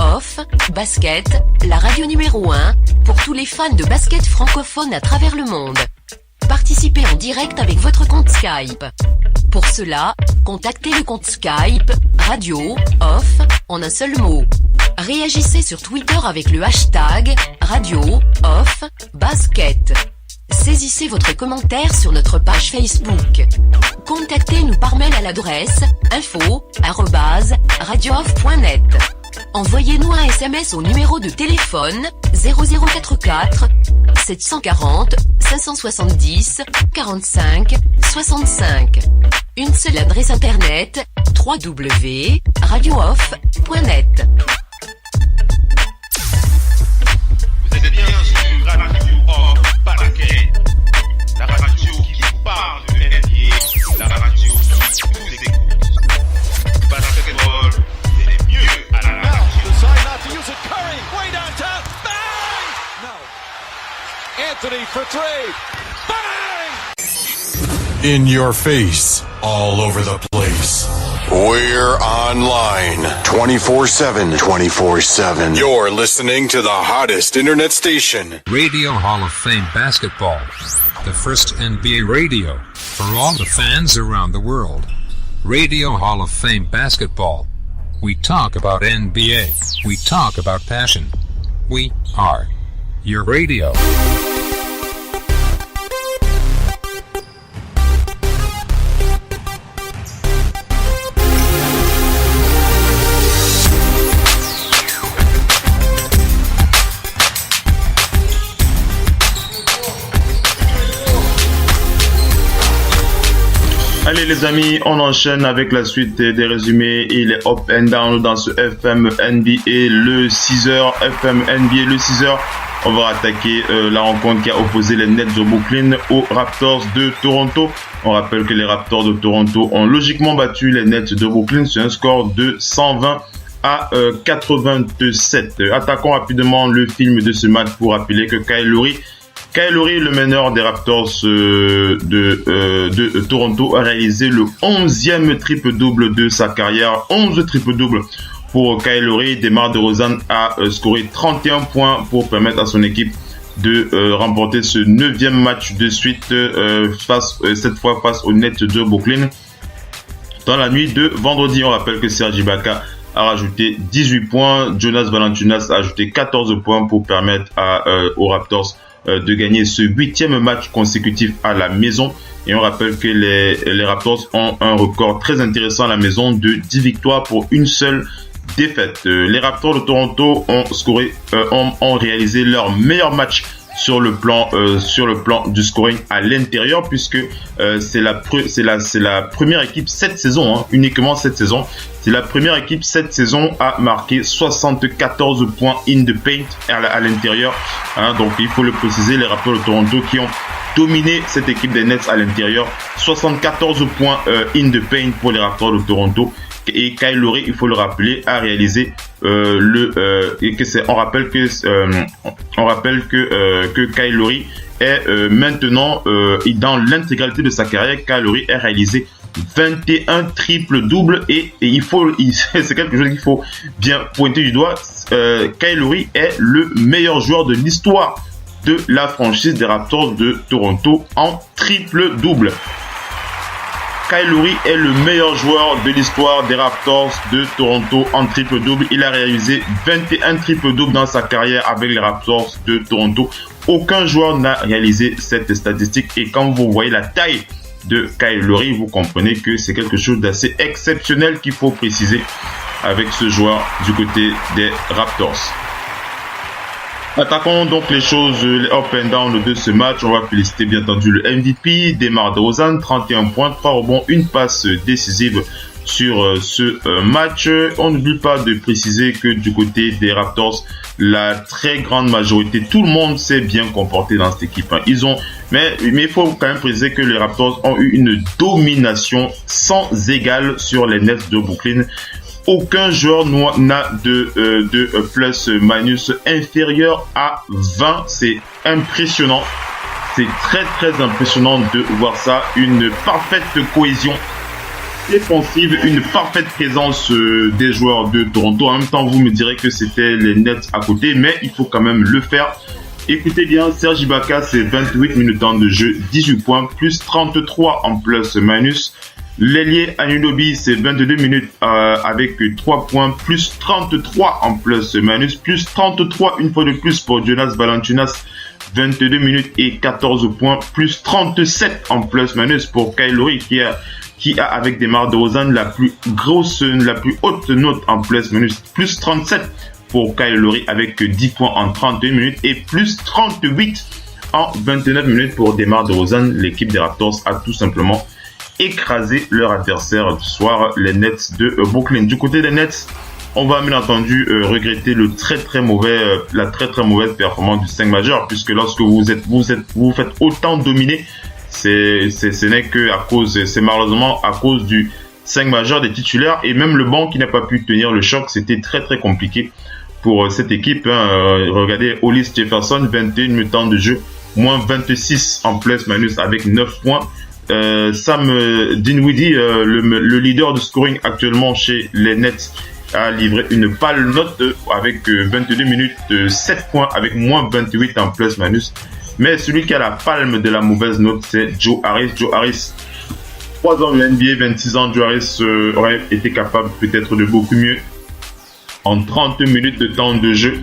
Off, Basket, la radio numéro 1, pour tous les fans de basket francophone à travers le monde. Participez en direct avec votre compte Skype. Pour cela, contactez le compte Skype, Radio Off, en un seul mot. Réagissez sur Twitter avec le hashtag Radio Off Basket. Saisissez votre commentaire sur notre page Facebook. Contactez-nous par mail à l'adresse info@radiooff.net. Envoyez-nous un SMS au numéro de téléphone 0044 740 570 45 65. Une seule adresse internet www.radiooff.net. Vous êtes bien sur Radio Off Balaké, la radio qui parle de NBA, la radio qui vous écoute. Basketball, c'est le mieux à la radio. Decide not to use it. Curry, way downtown. Bang! No. Anthony for 3. Bang! In your face, all over the place. We're online 24/7. 24/7. You're listening to the hottest internet station. Radio Hall of Fame Basketball. The first NBA radio for all the fans around the world. Radio Hall of Fame basketball. We talk about NBA. We talk about passion. We are your radio. Allez les amis, on enchaîne avec la suite des résumés et les up and down dans ce FM NBA le 6h. FM NBA le 6h. On va attaquer la rencontre qui a opposé les Nets de Brooklyn aux Raptors de Toronto. On rappelle que les Raptors de Toronto ont logiquement battu les Nets de Brooklyn sur un score de 120 à 87. Attaquons rapidement le film de ce match pour rappeler que Kyle Lowry, le meneur des Raptors de Toronto, a réalisé le 11e triple-double de sa carrière. 11 triple-doubles pour Kyle Lowry. DeMar DeRozan a scoré 31 points pour permettre à son équipe de remporter ce 9e match de suite, cette fois face aux Nets de Brooklyn. Dans la nuit de vendredi, on rappelle que Serge Ibaka a rajouté 18 points. Jonas Valanciunas a ajouté 14 points pour permettre aux Raptors de gagner ce 8e match consécutif à la maison. Et on rappelle que les Raptors ont un record très intéressant à la maison de 10 victoires pour une seule défaite. Les Raptors de Toronto ont réalisé leur meilleur match sur le plan du scoring à l'intérieur, puisque c'est la première équipe cette saison, uniquement cette saison. C'est la première équipe cette saison à marquer 74 points in the paint à l'intérieur. Donc il faut le préciser, les Raptors de Toronto qui ont dominé cette équipe des Nets à l'intérieur. 74 points in the paint pour les Raptors de Toronto. Et Kyle Lowry, il faut le rappeler, a réalisé on rappelle que Kyle Lowry est maintenant dans l'intégralité de sa carrière. Kyle Lowry a réalisé 21 triple-doubles et c'est quelque chose qu'il faut bien pointer du doigt. Kyle Lowry est le meilleur joueur de l'histoire de la franchise des Raptors de Toronto en triple-double. Kyle Lowry est le meilleur joueur de l'histoire des Raptors de Toronto en triple-double. Il a réalisé 21 triple-doubles dans sa carrière avec les Raptors de Toronto. Aucun joueur n'a réalisé cette statistique. Et quand vous voyez la taille de Kyle Lowry, vous comprenez que c'est quelque chose d'assez exceptionnel qu'il faut préciser avec ce joueur du côté des Raptors. Attaquons donc les choses, les up and down de ce match. On va féliciter bien entendu le MVP, DeMar DeRozan, 31 points, 3 rebonds, une passe décisive sur ce match. On n'oublie pas de préciser que du côté des Raptors, la très grande majorité, tout le monde s'est bien comporté dans cette équipe. Mais il faut quand même préciser que les Raptors ont eu une domination sans égale sur les Nets de Brooklyn. Aucun joueur n'a de plus-minus inférieur à 20. C'est impressionnant. C'est très très impressionnant de voir ça. Une parfaite cohésion défensive, une parfaite présence des joueurs de Toronto. En même temps, vous me direz que c'était les Nets à côté, mais il faut quand même le faire. Écoutez bien, Serge Ibaka, c'est 28 minutes de jeu, 18 points, plus 33 en plus-minus. L'ailier Anunoby, c'est 22 minutes avec 3 points, plus 33 en plus-minus, plus 33 une fois de plus pour Jonas Valanciunas, 22 minutes et 14 points, plus 37 en plus-minus pour Kyle Lowry qui a avec DeMar DeRozan la plus haute note en plus-minus, plus 37 pour Kyle Lowry avec 10 points en 31 minutes et plus 38 en 29 minutes pour DeMar DeRozan. L'équipe des Raptors a tout simplement écraser leur adversaire du soir, les Nets de Brooklyn. Du côté des Nets, on va bien entendu regretter la très très mauvaise performance du 5 majeur, puisque lorsque vous faites autant dominer, ce n'est que à cause, c'est malheureusement à cause du 5 majeur des titulaires et même le banc qui n'a pas pu tenir le choc. C'était très très compliqué pour cette équipe. Regardez Hollis Jefferson, 21 minutes de jeu, moins 26 en plus-minus avec 9 points. Sam Dinwiddie, le leader de scoring actuellement chez les Nets, a livré une pâle note avec 22 minutes, 7 points avec moins 28 en plus-minus. Mais celui qui a la palme de la mauvaise note, c'est Joe Harris. Joe Harris 23 ans de NBA, 26 ans, Joe Harris aurait été capable peut-être de beaucoup mieux. En 30 minutes de temps de jeu,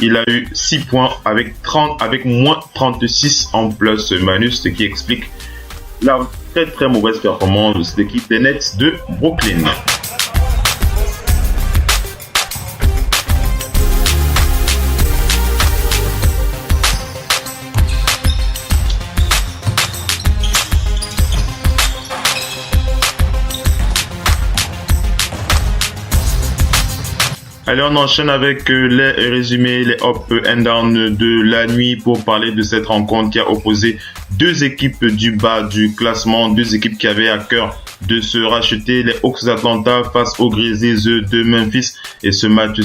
il a eu 6 points avec moins 36 en plus-manus, ce qui explique la très très mauvaise performance de cette équipe des Nets de Brooklyn. Allez, on enchaîne avec les résumés, les up and down de la nuit pour parler de cette rencontre qui a opposé deux équipes du bas du classement, deux équipes qui avaient à cœur de se racheter, les Hawks d'Atlanta face aux Grizzlies de Memphis. Et ce match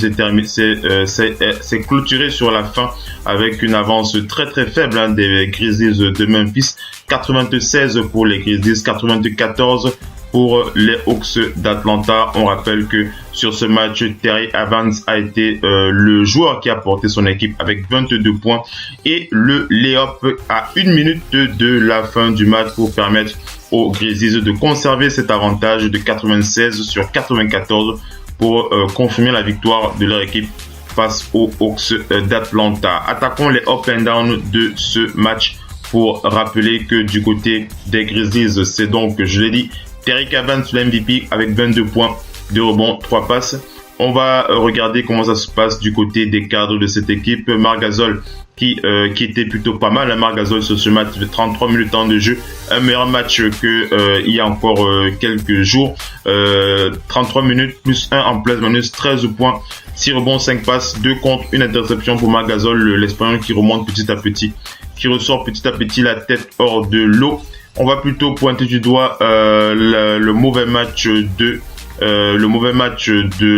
s'est clôturé sur la fin avec une avance très très faible des Grizzlies de Memphis. 96 pour les Grizzlies, 94 pour les Hawks d'Atlanta. On rappelle que sur ce match, Terry Evans a été le joueur qui a porté son équipe avec 22 points et le lay-up à 1 minute de la fin du match pour permettre aux Grizzlies de conserver cet avantage de 96 sur 94 pour confirmer la victoire de leur équipe face aux Hawks d'Atlanta. Attaquons les up and down de ce match pour rappeler que du côté des Grizzlies, c'est donc, je l'ai dit, Terry Evans, le MVP, avec 22 points, 2 rebonds, 3 passes. On va regarder comment ça se passe du côté des cadres de cette équipe. Marc Gasol qui était plutôt pas mal. Marc Gasol sur ce match, 33 minutes de temps de jeu. Un meilleur match que il y a encore quelques jours. 33 minutes plus 1 en plus-minus, 13 points, 6 rebonds, 5 passes, 2 contre, 1 interception pour Marc Gasol, l'Espagnol qui remonte petit à petit, qui ressort petit à petit la tête hors de l'eau. On va plutôt pointer du doigt le mauvais match de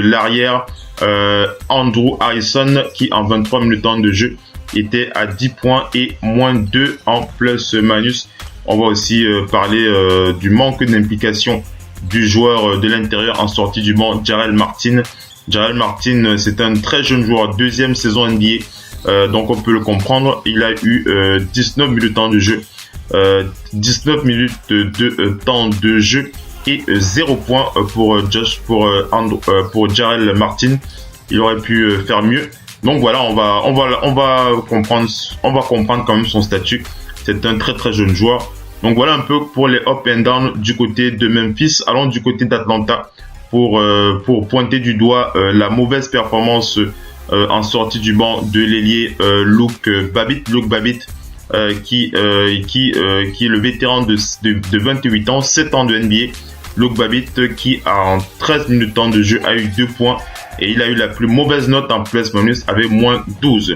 l'arrière Andrew Harrison qui en 23 minutes de temps de jeu était à 10 points et moins 2 en plus-manus. On va aussi parler du manque d'implication du joueur de l'intérieur en sortie du banc, Jarrell Martin. Jarrell Martin, c'est un très jeune joueur, deuxième saison NBA, donc on peut le comprendre. Il a eu 19 minutes de temps de jeu. 19 minutes de temps de jeu et 0 points pour Jarrell Martin. Il aurait pu faire mieux. Donc voilà, on va comprendre quand même son statut. C'est un très très jeune joueur. Donc voilà un peu pour les up and down du côté de Memphis. Allons du côté d'Atlanta pour pointer du doigt la mauvaise performance en sortie du banc de l'ailier Luke Babbitt. Qui est le vétéran de 28 ans, 7 ans de NBA. Luke Babbitt qui en 13 minutes de temps de jeu a eu 2 points et il a eu la plus mauvaise note en plus-minus avec moins 12.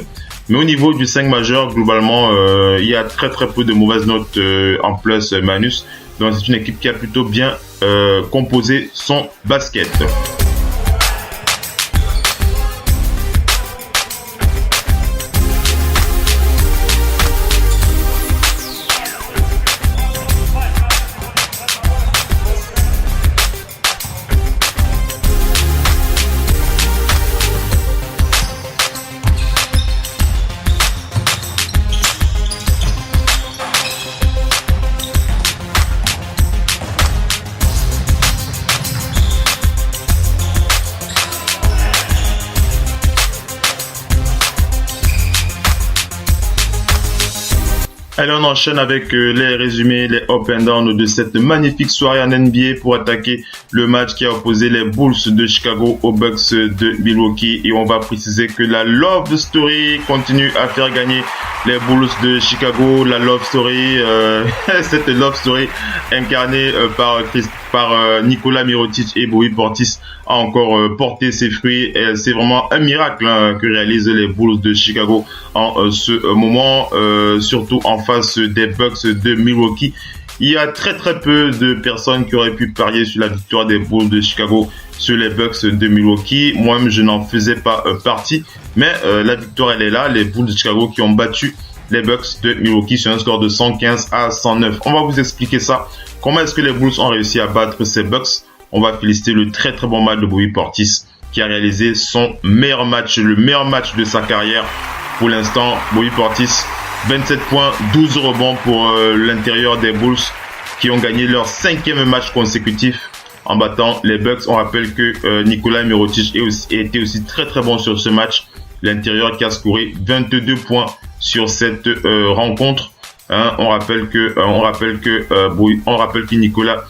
Mais au niveau du 5 majeur, globalement, il y a très très peu de mauvaises notes en plus-minus. Donc c'est une équipe qui a plutôt bien composé son basket. Allez, on enchaîne avec les résumés, les up and down de cette magnifique soirée en NBA pour attaquer le match qui a opposé les Bulls de Chicago aux Bucks de Milwaukee. Et on va préciser que la Love Story continue à faire gagner les Bulls de Chicago. La Love Story, cette Love Story incarnée par Nikola Mirotic et Bobby Portis a encore porté ses fruits. C'est vraiment un miracle que réalisent les Bulls de Chicago en ce moment, surtout en face des Bucks de Milwaukee. Il y a très très peu de personnes qui auraient pu parier sur la victoire des Bulls de Chicago sur les Bucks de Milwaukee. Moi-même, je n'en faisais pas partie, mais la victoire elle est là. Les Bulls de Chicago qui ont battu les Bucks de Milwaukee sur un score de 115 à 109. On va vous expliquer ça. Comment est-ce que les Bulls ont réussi à battre ces Bucks? On va féliciter le très très bon match de Bobby Portis qui a réalisé son meilleur match, le meilleur match de sa carrière. Pour l'instant, Bobby Portis, 27 points, 12 rebonds pour l'intérieur des Bulls. qui ont gagné leur 5e match consécutif en battant les Bucks. On rappelle que Nikola Mirotic était aussi très très bon sur ce match. L'intérieur qui a scoré 22 points sur cette rencontre. Hein, on rappelle que Nikola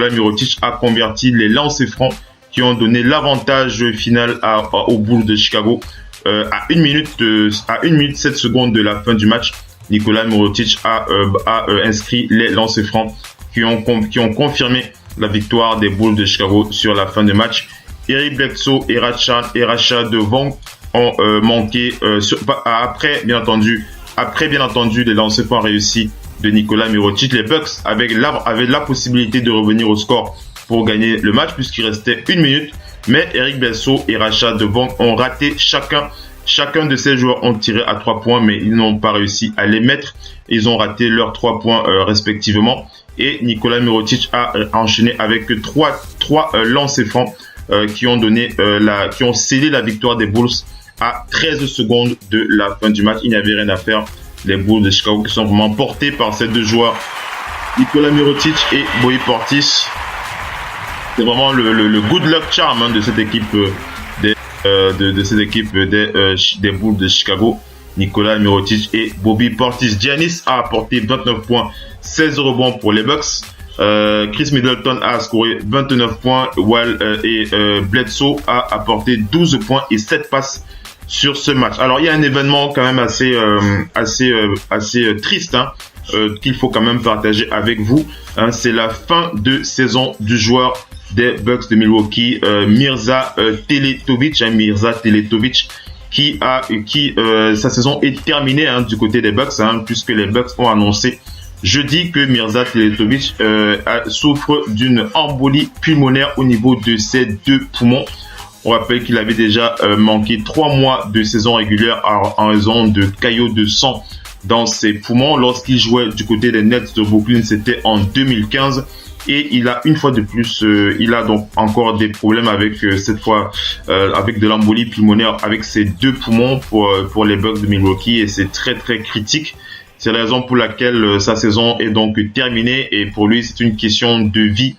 Mirotic a converti les lancers francs qui ont donné l'avantage final aux Bulls de Chicago à 1 minute 7 secondes de la fin du match. Nikola Mirotic a inscrit les lancers francs qui ont confirmé la victoire des Bulls de Chicago sur la fin de match. Eric Bledsoe et Rashad Devon ont manqué après bien entendu les lancers francs réussis de Nikola Mirotic. Les Bucks avaient la possibilité de revenir au score pour gagner le match puisqu'il restait 1 minute, mais Eric Bledsoe et Rashad Devon ont raté chacun de ces joueurs ont tiré à 3 points, mais ils n'ont pas réussi à les mettre. Ils ont raté leurs 3 points respectivement. Et Nikola Mirotic a enchaîné avec 3 lancers francs qui ont scellé la victoire des Bulls à 13 secondes de la fin du match. Il n'y avait rien à faire. Les Bulls de Chicago qui sont vraiment portés par ces deux joueurs, Nikola Mirotic et Bobby Portis. C'est vraiment le good luck charm de cette équipe des Bulls de Chicago. Nikola Mirotic et Bobby Portis. Giannis a apporté 29 points, 16 rebonds pour les Bucks. Chris Middleton a scoré 29 points et Bledsoe a apporté 12 points et 7 passes sur ce match. Alors il y a un événement quand même assez triste qu'il faut quand même partager avec vous. C'est la fin de saison du joueur des Bucks de Milwaukee, Mirza Teletovic, qui sa saison est terminée du côté des Bucks, puisque les Bucks ont annoncé jeudi que Mirza Teletovic souffre d'une embolie pulmonaire au niveau de ses 2 poumons. On rappelle qu'il avait déjà manqué 3 mois de saison régulière en raison de caillots de sang dans ses poumons. Lorsqu'il jouait du côté des Nets de Brooklyn, c'était en 2015. Et il a une fois de plus, il a donc encore des problèmes avec cette fois avec de l'embolie pulmonaire avec ses 2 poumons pour les Bucks de Milwaukee, et c'est très très critique. C'est la raison pour laquelle sa saison est donc terminée, et pour lui c'est une question de vie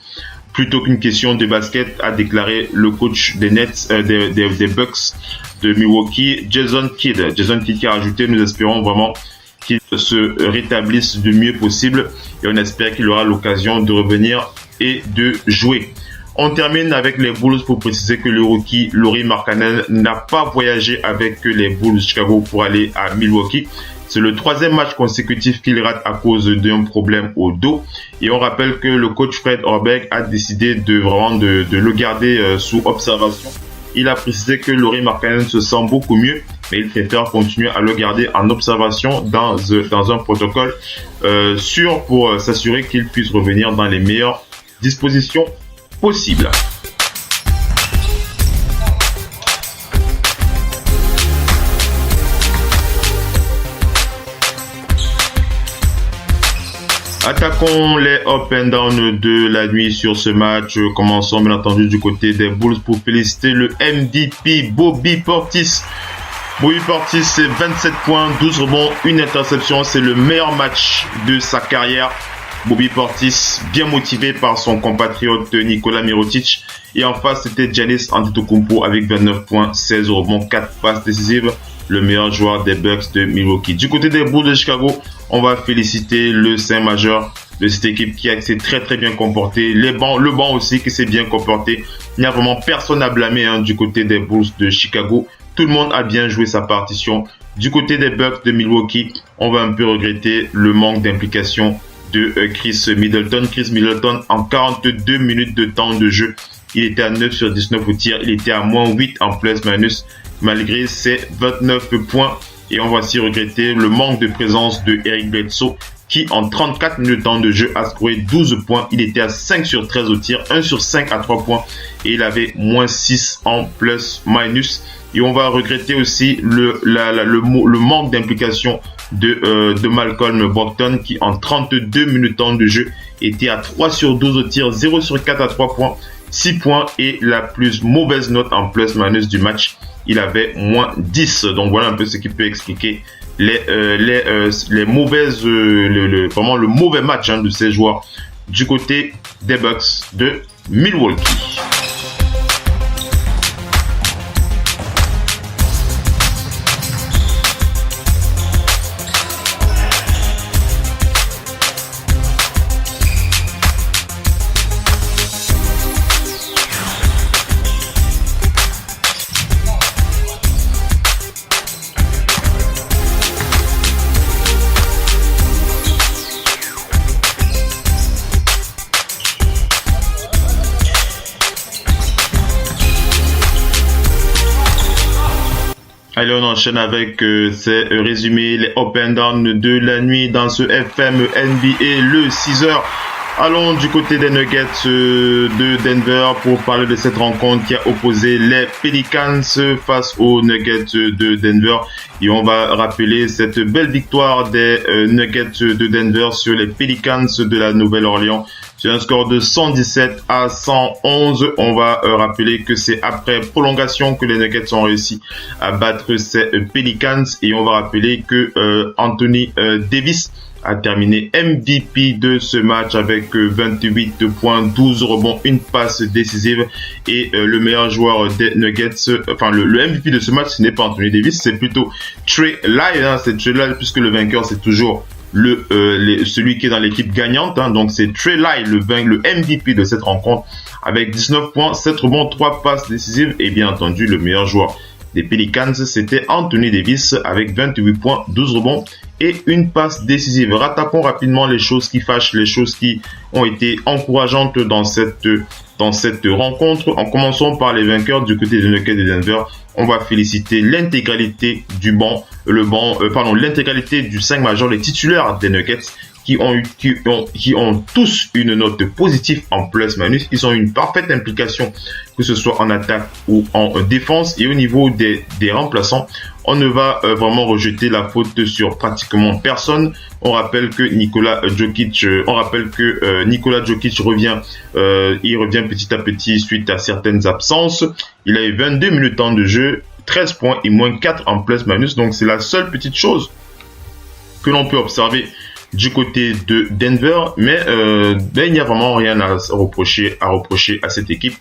plutôt qu'une question de basket, a déclaré le coach des Nets, des Bucks de Milwaukee, Jason Kidd qui a ajouté: nous espérons vraiment qu'il se rétablisse du mieux possible et on espère qu'il aura l'occasion de revenir et de jouer. On termine avec les Bulls pour préciser que le rookie Lauri Markkanen n'a pas voyagé avec les Bulls de Chicago pour aller à Milwaukee. C'est le 3e match consécutif qu'il rate à cause d'un problème au dos. Et on rappelle que le coach Fred Hoiberg a décidé de le garder sous observation. Il a précisé que Lauri Markkanen se sent beaucoup mieux, mais il préfère continuer à le garder en observation dans un protocole sûr pour s'assurer qu'il puisse revenir dans les meilleures dispositions possibles. Attaquons les up and down de la nuit sur ce match. Commençons bien entendu du côté des Bulls pour féliciter le MVP Bobby Portis. Bobby Portis, c'est 27 points, 12 rebonds, 1 interception. C'est le meilleur match de sa carrière. Bobby Portis, bien motivé par son compatriote Nikola Mirotic. Et en face, c'était Giannis Antetokounmpo avec 29 points, 16 rebonds, 4 passes décisives. Le meilleur joueur des Bucks de Milwaukee. Du côté des Bulls de Chicago, on va féliciter le saint majeur de cette équipe qui s'est très très bien comporté. Le banc aussi qui s'est bien comporté. Il n'y a vraiment personne à blâmer du côté des Bulls de Chicago. Tout le monde a bien joué sa partition. Du côté des Bucks de Milwaukee, on va un peu regretter le manque d'implication de Chris Middleton. Chris Middleton, en 42 minutes de temps de jeu, il était à 9 sur 19 au tir. Il était à moins 8 en plus-minus malgré ses 29 points. Et on va aussi regretter le manque de présence de Eric Bledsoe qui en 34 minutes de temps de jeu a scoré 12 points. Il était à 5 sur 13 au tir, 1 sur 5 à 3 points et il avait moins 6 en plus-minus. Et on va regretter aussi le manque d'implication de Malcolm Brogdon qui en 32 minutes de temps de jeu était à 3 sur 12 au tir, 0 sur 4 à 3 points, 6 points et la plus mauvaise note en plus-minus du match. Il avait moins 10. Donc voilà un peu ce qui peut expliquer mauvaises, vraiment le mauvais match de ces joueurs du côté des Bucks de Milwaukee. Allez, on enchaîne avec ces résumés, les up and down de la nuit dans ce FM NBA, le 6h. Allons du côté des Nuggets de Denver pour parler de cette rencontre qui a opposé les Pelicans face aux Nuggets de Denver. Et on va rappeler cette belle victoire des Nuggets de Denver sur les Pelicans de la Nouvelle-Orléans. C'est un score de 117-111. On va rappeler que c'est après prolongation que les Nuggets ont réussi à battre ces Pelicans. Et on va rappeler que Anthony Davis a terminé MVP de ce match avec 28 points, 12 rebonds, une passe décisive. Et le meilleur joueur des Nuggets, le MVP de ce match, ce n'est pas Anthony Davis, c'est plutôt Trey Lyles. C'est Trey Lyles puisque le vainqueur, c'est toujours celui qui est dans l'équipe gagnante. Donc c'est Trey Lyles, le MVP de cette rencontre, avec 19 points, 7 rebonds, 3 passes décisives. Et bien entendu, le meilleur joueur des Pelicans, c'était Anthony Davis avec 28 points, 12 rebonds et une passe décisive. Rattaquons rapidement les choses qui fâchent, les choses qui ont été encourageantes dans cette rencontre. En commençant par les vainqueurs du côté des Nuggets de Denver. On va féliciter l'intégralité du l'intégralité du 5 majeur, les titulaires des Nuggets qui ont tous une note positive en plus-minus. Ils ont une parfaite implication, que ce soit en attaque ou en défense. Et au niveau des remplaçants, on ne va vraiment rejeter la faute sur pratiquement personne. On rappelle que Nikola Jokic revient, il revient petit à petit suite à certaines absences. Il a eu 22 minutes de temps de jeu, 13 points et moins 4 en plus-minus. Donc c'est la seule petite chose que l'on peut observer du côté de Denver, mais il n'y a vraiment rien à reprocher à cette équipe.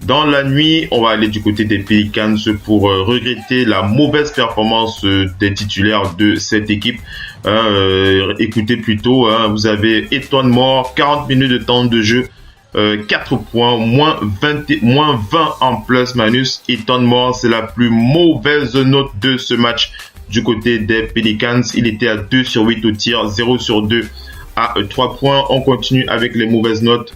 Dans la nuit, on va aller du côté des Pelicans pour regretter la mauvaise performance des titulaires de cette équipe. Écoutez plutôt, vous avez Eton Moore, 40 minutes de temps de jeu, 4 points, moins 20 en plus-minus. Eton Moore, c'est la plus mauvaise note de ce match. Du côté des Pelicans, il était à 2 sur 8 au tir, 0 sur 2 à 3 points. On continue avec les mauvaises notes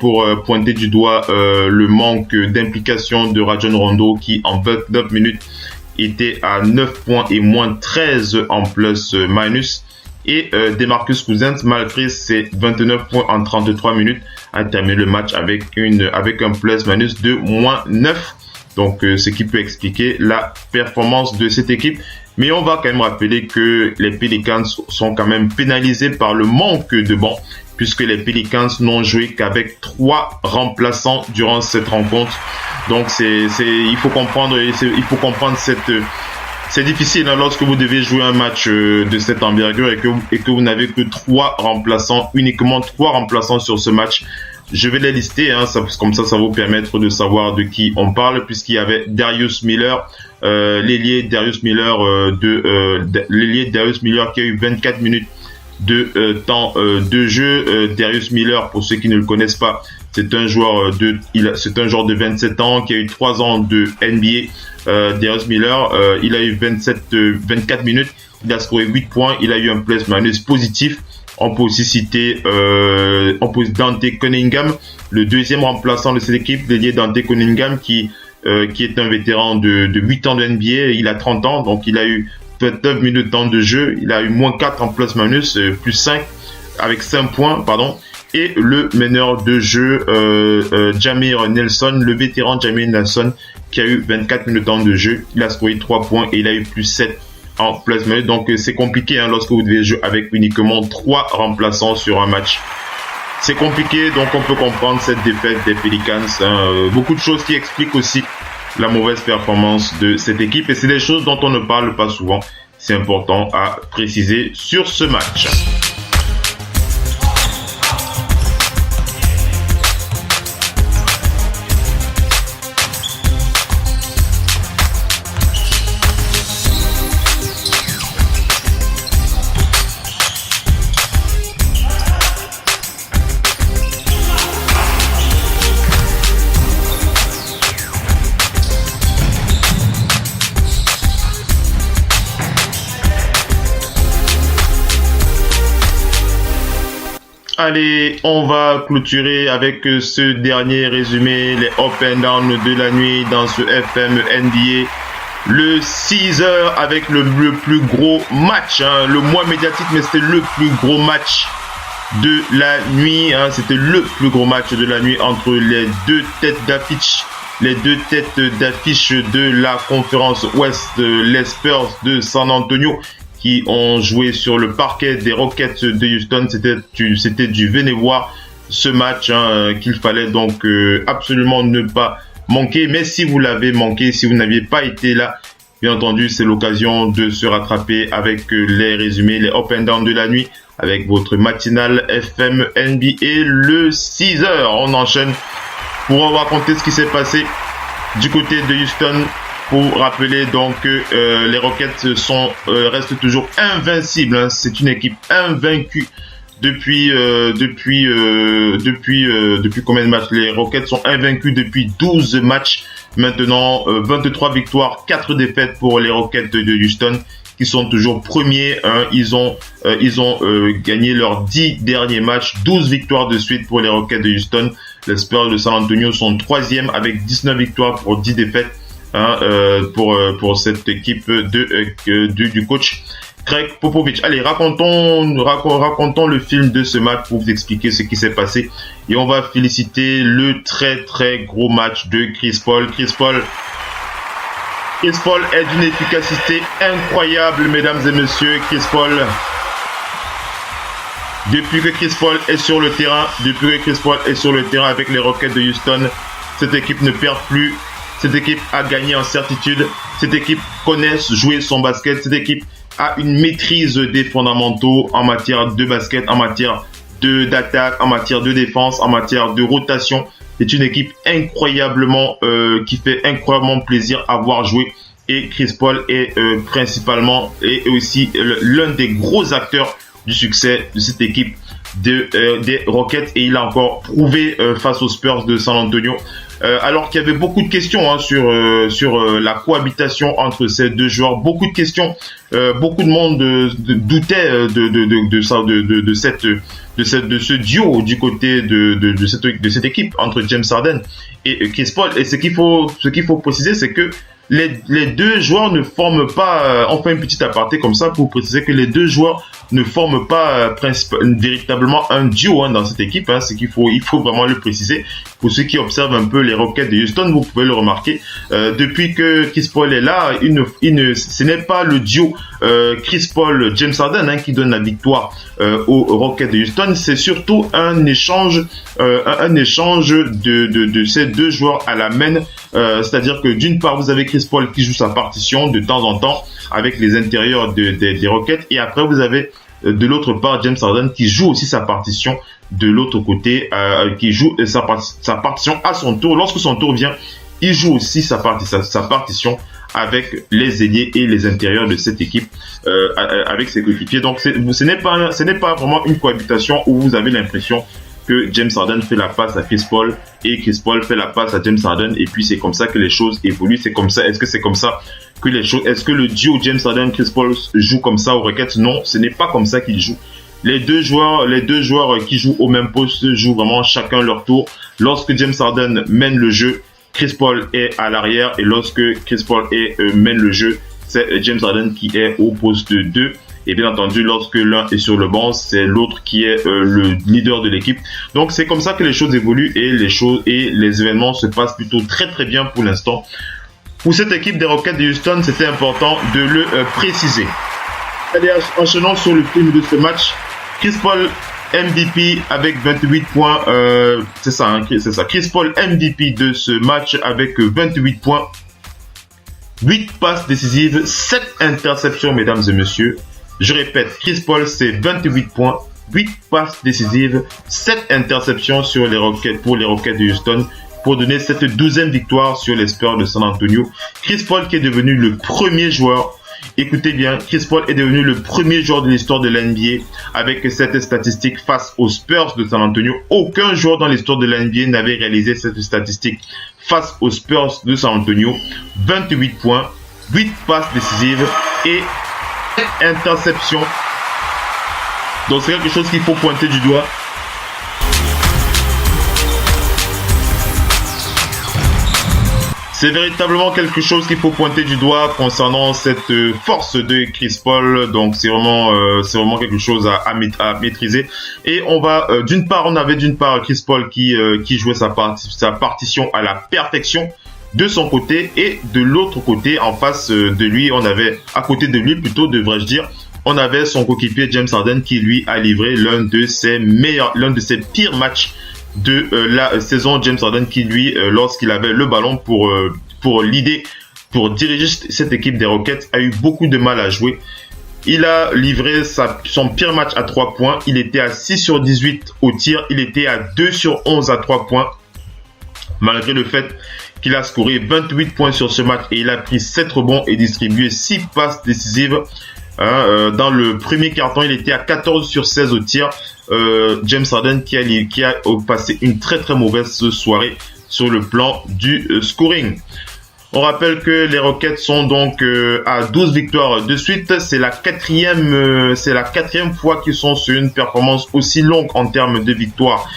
pour pointer du doigt le manque d'implication de Rajon Rondo qui en 29 minutes était à 9 points et moins 13 en plus-minus. Et DeMarcus Cousins, malgré ses 29 points en 33 minutes, a terminé le match avec un plus-minus de moins 9. Donc, ce qui peut expliquer la performance de cette équipe. Mais on va quand même rappeler que les Pelicans sont quand même pénalisés par le manque de banc, puisque les Pelicans n'ont joué qu'avec 3 remplaçants durant cette rencontre. Donc, il faut comprendre c'est difficile lorsque vous devez jouer un match de cette envergure et que vous n'avez que 3 remplaçants, uniquement 3 remplaçants sur ce match. Je vais les lister, comme ça va vous permettre de savoir de qui on parle, puisqu'il y avait Darius Miller, l'ailier Darius Miller qui a eu 24 minutes de temps de jeu. Darius Miller, pour ceux qui ne le connaissent pas, c'est un joueur de 27 ans qui a eu 3 ans de NBA. Darius Miller, il a eu 24 minutes, il a scoré 8 points, il a eu un plus-minus positif. On peut aussi citer Dante Cunningham, le deuxième remplaçant de cette équipe, l'ailier Dante Cunningham qui est un vétéran de 8 ans de NBA. Il a 30 ans, donc il a eu 29 minutes de temps de jeu. Il a eu moins 4 en plus-minus, plus 5, avec 5 points, pardon. Et le meneur de jeu, Jameer Nelson, le vétéran Jameer Nelson, qui a eu 24 minutes de temps de jeu. Il a scoré 3 points et il a eu plus 7 en plus-minus. Donc c'est compliqué lorsque vous devez jouer avec uniquement 3 remplaçants sur un match. C'est compliqué, donc on peut comprendre cette défaite des Pelicans. Beaucoup de choses qui expliquent aussi la mauvaise performance de cette équipe. Et c'est des choses dont on ne parle pas souvent. C'est important à préciser sur ce match. Allez, on va clôturer avec ce dernier résumé, les up and down de la nuit dans ce FM NBA. Le 6h avec le plus gros match, le moins médiatique, mais c'était le plus gros match de la nuit. C'était le plus gros match de la nuit entre les deux têtes d'affiche. Les deux têtes d'affiche de la conférence Ouest, les Spurs de San Antonio, qui ont joué sur le parquet des Rockets de Houston. C'était du venez voir ce match qu'il fallait donc absolument ne pas manquer. Mais si vous l'avez manqué, si vous n'aviez pas été là, bien entendu, c'est l'occasion de se rattraper avec les résumés, les up and down de la nuit, avec votre matinale FM NBA le 6h. On enchaîne pour raconter ce qui s'est passé du côté de Houston. Pour rappeler donc que les Rockets restent toujours invincibles. C'est une équipe invaincue depuis combien de matchs? Les Rockets sont invaincus depuis 12 matchs. Maintenant, 23 victoires, 4 défaites pour les Rockets de Houston, qui sont toujours premiers. Ils ont gagné leurs 10 derniers matchs, 12 victoires de suite pour les Rockets de Houston. Les Spurs de San Antonio sont 3e avec 19 victoires pour 10 défaites. Pour cette équipe du coach Greg Popovich. Allez, racontons le film de ce match pour vous expliquer ce qui s'est passé. Et on va féliciter le très très gros match de Chris Paul. Chris Paul est d'une efficacité incroyable, mesdames et messieurs. Chris Paul, depuis que Chris Paul est sur le terrain avec les Rockets de Houston, cette équipe ne perd plus. Cette équipe a gagné en certitude. Cette équipe connaît jouer son basket. Cette équipe a une maîtrise des fondamentaux en matière de basket, en matière d'attaque, en matière de défense, en matière de rotation. C'est une équipe incroyablement qui fait incroyablement plaisir à voir jouer. Et Chris Paul est principalement et aussi l'un des gros acteurs du succès de cette équipe des Rockets. Et il a encore prouvé face aux Spurs de San Antonio. Alors qu'il y avait beaucoup de questions sur la cohabitation entre ces deux joueurs, beaucoup de questions, beaucoup de monde doutait de ce duo du côté de cette équipe entre James Harden et Chris Paul. Et ce qu'il faut préciser, c'est que les deux joueurs ne forment pas, on fait une petite aparté comme ça pour préciser que les deux joueurs ne forment pas véritablement un duo dans cette équipe. Il faut vraiment le préciser. Pour ceux qui observent un peu les Rockets de Houston, vous pouvez le remarquer. Depuis que Chris Paul est là, ce n'est pas le duo Chris Paul-James Harden qui donne la victoire aux Rockets de Houston. C'est surtout un échange de ces deux joueurs à la main. C'est-à-dire que d'une part, vous avez Chris Paul qui joue sa partition de temps en temps avec les intérieurs des Rockets, et après vous avez de l'autre part James Harden qui joue aussi sa partition de l'autre côté, qui joue sa partition à son tour. Lorsque son tour vient, il joue aussi sa partition avec les ailiers et les intérieurs de cette équipe, avec ses coéquipiers. Donc ce n'est pas vraiment une cohabitation où vous avez l'impression que James Harden fait la passe à Chris Paul et Chris Paul fait la passe à James Harden, et puis c'est comme ça que les choses évoluent. C'est comme ça. Est-ce que c'est comme ça que est-ce que le duo James Harden Chris Paul joue comme ça aux Rockets? Non, ce n'est pas comme ça qu'ils jouent. Les deux joueurs qui jouent au même poste jouent vraiment chacun leur tour. Lorsque James Harden mène le jeu, Chris Paul est à l'arrière, et lorsque Chris Paul mène le jeu, c'est James Harden qui est au poste 2. Et bien entendu, lorsque l'un est sur le banc, c'est l'autre qui est le leader de l'équipe. Donc c'est comme ça que les choses évoluent, et les événements se passent plutôt très très bien pour l'instant. Pour cette équipe des Rockets de Houston, c'était important de le préciser. Allez, enchaînons sur le film de ce match. Chris Paul MVP avec 28 points. C'est ça. Chris Paul MVP de ce match avec 28 points. 8 passes décisives, 7 interceptions, mesdames et messieurs. Je répète, Chris Paul, c'est 28 points, 8 passes décisives, 7 interceptions sur les Rockets, pour les Rockets de Houston, pour donner cette 12e victoire sur les Spurs de San Antonio. Chris Paul qui est devenu le premier joueur, écoutez bien, Chris Paul est devenu le premier joueur de l'histoire de la NBA avec cette statistique face aux Spurs de San Antonio. Aucun joueur dans l'histoire de la NBA n'avait réalisé cette statistique face aux Spurs de San Antonio. 28 points, 8 passes décisives et 7 interceptions. Donc c'est quelque chose qu'il faut pointer du doigt. C'est véritablement quelque chose qu'il faut pointer du doigt concernant cette force de Chris Paul. Donc c'est vraiment quelque chose à maîtriser. Et on va on avait Chris Paul qui jouait sa partition à la perfection de son côté, et de l'autre côté, en face de lui, à côté de lui plutôt, devrais-je dire, on avait son coéquipier James Harden qui lui a livré l'un de ses pires matchs de la saison. James Harden qui lui, lorsqu'il avait le ballon pour diriger cette équipe des Rockets, a eu beaucoup de mal à jouer. Il a livré son pire match à 3 points. Il était à 6 sur 18 au tir. Il était à 2 sur 11 à 3 points. Malgré le fait qu'il a scoré 28 points sur ce match et il a pris 7 rebonds et distribué 6 passes décisives. Dans le premier quart-temps, il était à 14 sur 16 au tir. James Harden qui a passé une très très mauvaise soirée sur le plan du scoring. On rappelle que les Rockets sont donc à 12 victoires de suite. C'est la quatrième fois qu'ils sont sur une performance aussi longue en termes de victoires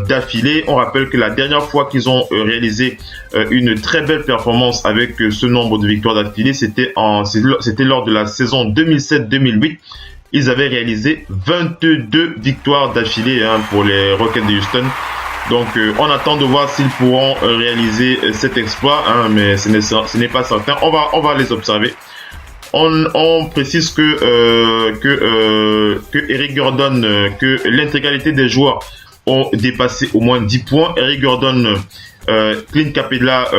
d'affilée. On rappelle que la dernière fois qu'ils ont réalisé une très belle performance avec ce nombre de victoires d'affilée, c'était lors de la saison 2007-2008. Ils avaient réalisé 22 victoires d'affilée pour les Rockets de Houston. Donc on attend de voir s'ils pourront réaliser cet exploit, mais ce n'est pas certain. On va les observer. On précise que Eric Gordon, que l'intégralité des joueurs ont dépassé au moins 10 points. Eric Gordon, Clint Capella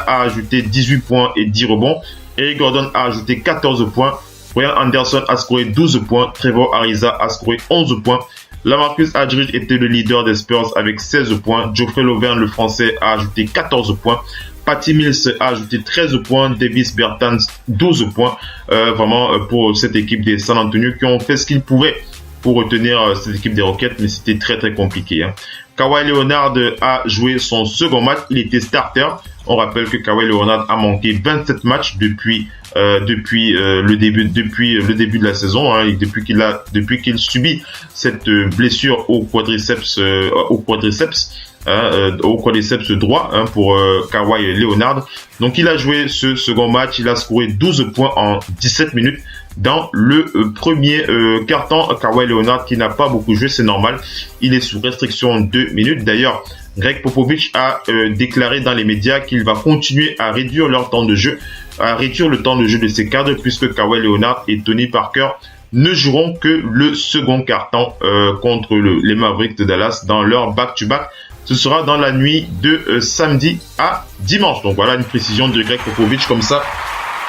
a ajouté 18 points et 10 rebonds. Eric Gordon a ajouté 14 points. Ryan Anderson a scoré 12 points. Trevor Ariza a scoré 11 points. LaMarcus Aldridge était le leader des Spurs avec 16 points. Geoffrey Lauvergne, le français, a ajouté 14 points. Patty Mills a ajouté 13 points. Davis Bertans, 12 points. Vraiment pour cette équipe des San Antonio qui ont fait ce qu'ils pouvaient pour retenir cette équipe des Rockets, mais c'était très très compliqué. Kawhi Leonard a joué son second match. Il était starter. On rappelle que Kawhi Leonard a manqué 27 matchs depuis le début de la saison, depuis qu'il subit cette blessure au quadriceps droit pour Kawhi Leonard. Donc il a joué ce second match, il a scoré 12 points en 17 minutes. Dans le premier quart-temps, Kawhi Leonard qui n'a pas beaucoup joué, c'est normal, il est sous restriction de minutes. D'ailleurs, Greg Popovich a déclaré dans les médias qu'il va continuer à réduire le temps de jeu de ses cadres, puisque Kawhi Leonard et Tony Parker ne joueront que le second quart-temps contre les Mavericks de Dallas dans leur back-to-back. Ce sera dans la nuit de samedi à dimanche. Donc voilà une précision de Greg Popovich, comme ça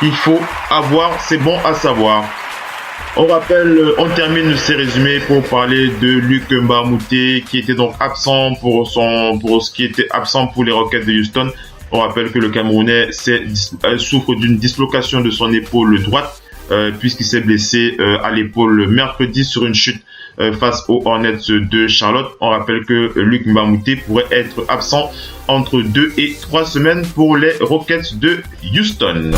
il faut avoir, c'est bon à savoir. On termine ces résumés pour parler de Luc Mbah a Moute qui était donc absent pour les Rockets de Houston. On rappelle que le Camerounais souffre d'une dislocation de son épaule droite puisqu'il s'est blessé à l'épaule mercredi sur une chute face aux Hornets de Charlotte. On rappelle que Luc Mbah a Moute pourrait être absent entre 2 et 3 semaines pour les Rockets de Houston.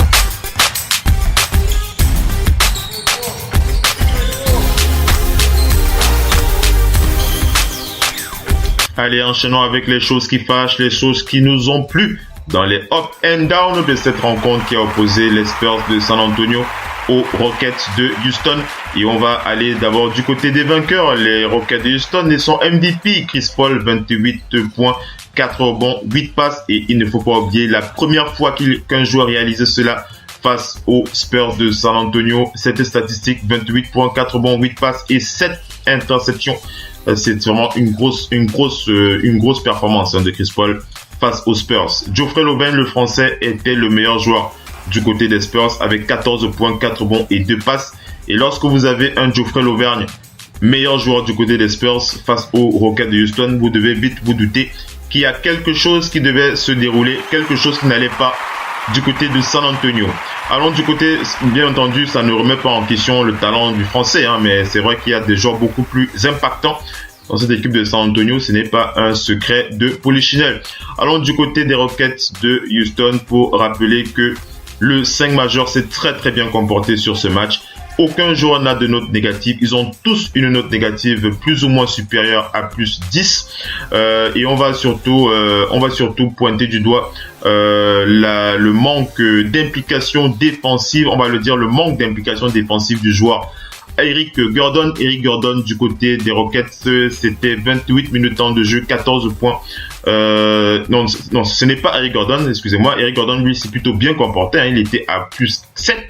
Allez, enchaînons avec les choses qui fâchent, les choses qui nous ont plu dans les up and down de cette rencontre qui a opposé les Spurs de San Antonio aux Rockets de Houston. Et on va aller d'abord du côté des vainqueurs, les Rockets de Houston et son MVP, Chris Paul, 28 points, 4 rebonds, 8 passes. Et il ne faut pas oublier la première fois qu'un joueur réalisait cela face aux Spurs de San Antonio. Cette statistique, 28 points, 4 rebonds, 8 passes et 7 interceptions. C'est vraiment une grosse performance de Chris Paul face aux Spurs. Geoffrey Lauvergne, le français, était le meilleur joueur du côté des Spurs avec 14 points, 4 rebonds et 2 passes. Et lorsque vous avez un Geoffrey Lauvergne, meilleur joueur du côté des Spurs face aux Rockets de Houston, vous devez vite vous douter qu'il y a quelque chose qui devait se dérouler, quelque chose qui n'allait pas du côté de San Antonio. Allons du côté, bien entendu, ça ne remet pas en question le talent du Français, mais c'est vrai qu'il y a des joueurs beaucoup plus impactants dans cette équipe de San Antonio. Ce n'est pas un secret de Polichinelle. Allons du côté des Rockets de Houston pour rappeler que le 5 majeur s'est très très bien comporté sur ce match. Aucun joueur n'a de note négative. Ils ont tous une note négative plus ou moins supérieure à plus 10. Et on va surtout pointer du doigt le manque d'implication défensive. On va le dire, le manque d'implication défensive du joueur Eric Gordon. Eric Gordon du côté des Rockets, c'était 28 minutes temps de jeu, 14 points. Non, ce n'est pas Eric Gordon, excusez-moi. Eric Gordon, lui, s'est plutôt bien comporté. Il était à plus 7.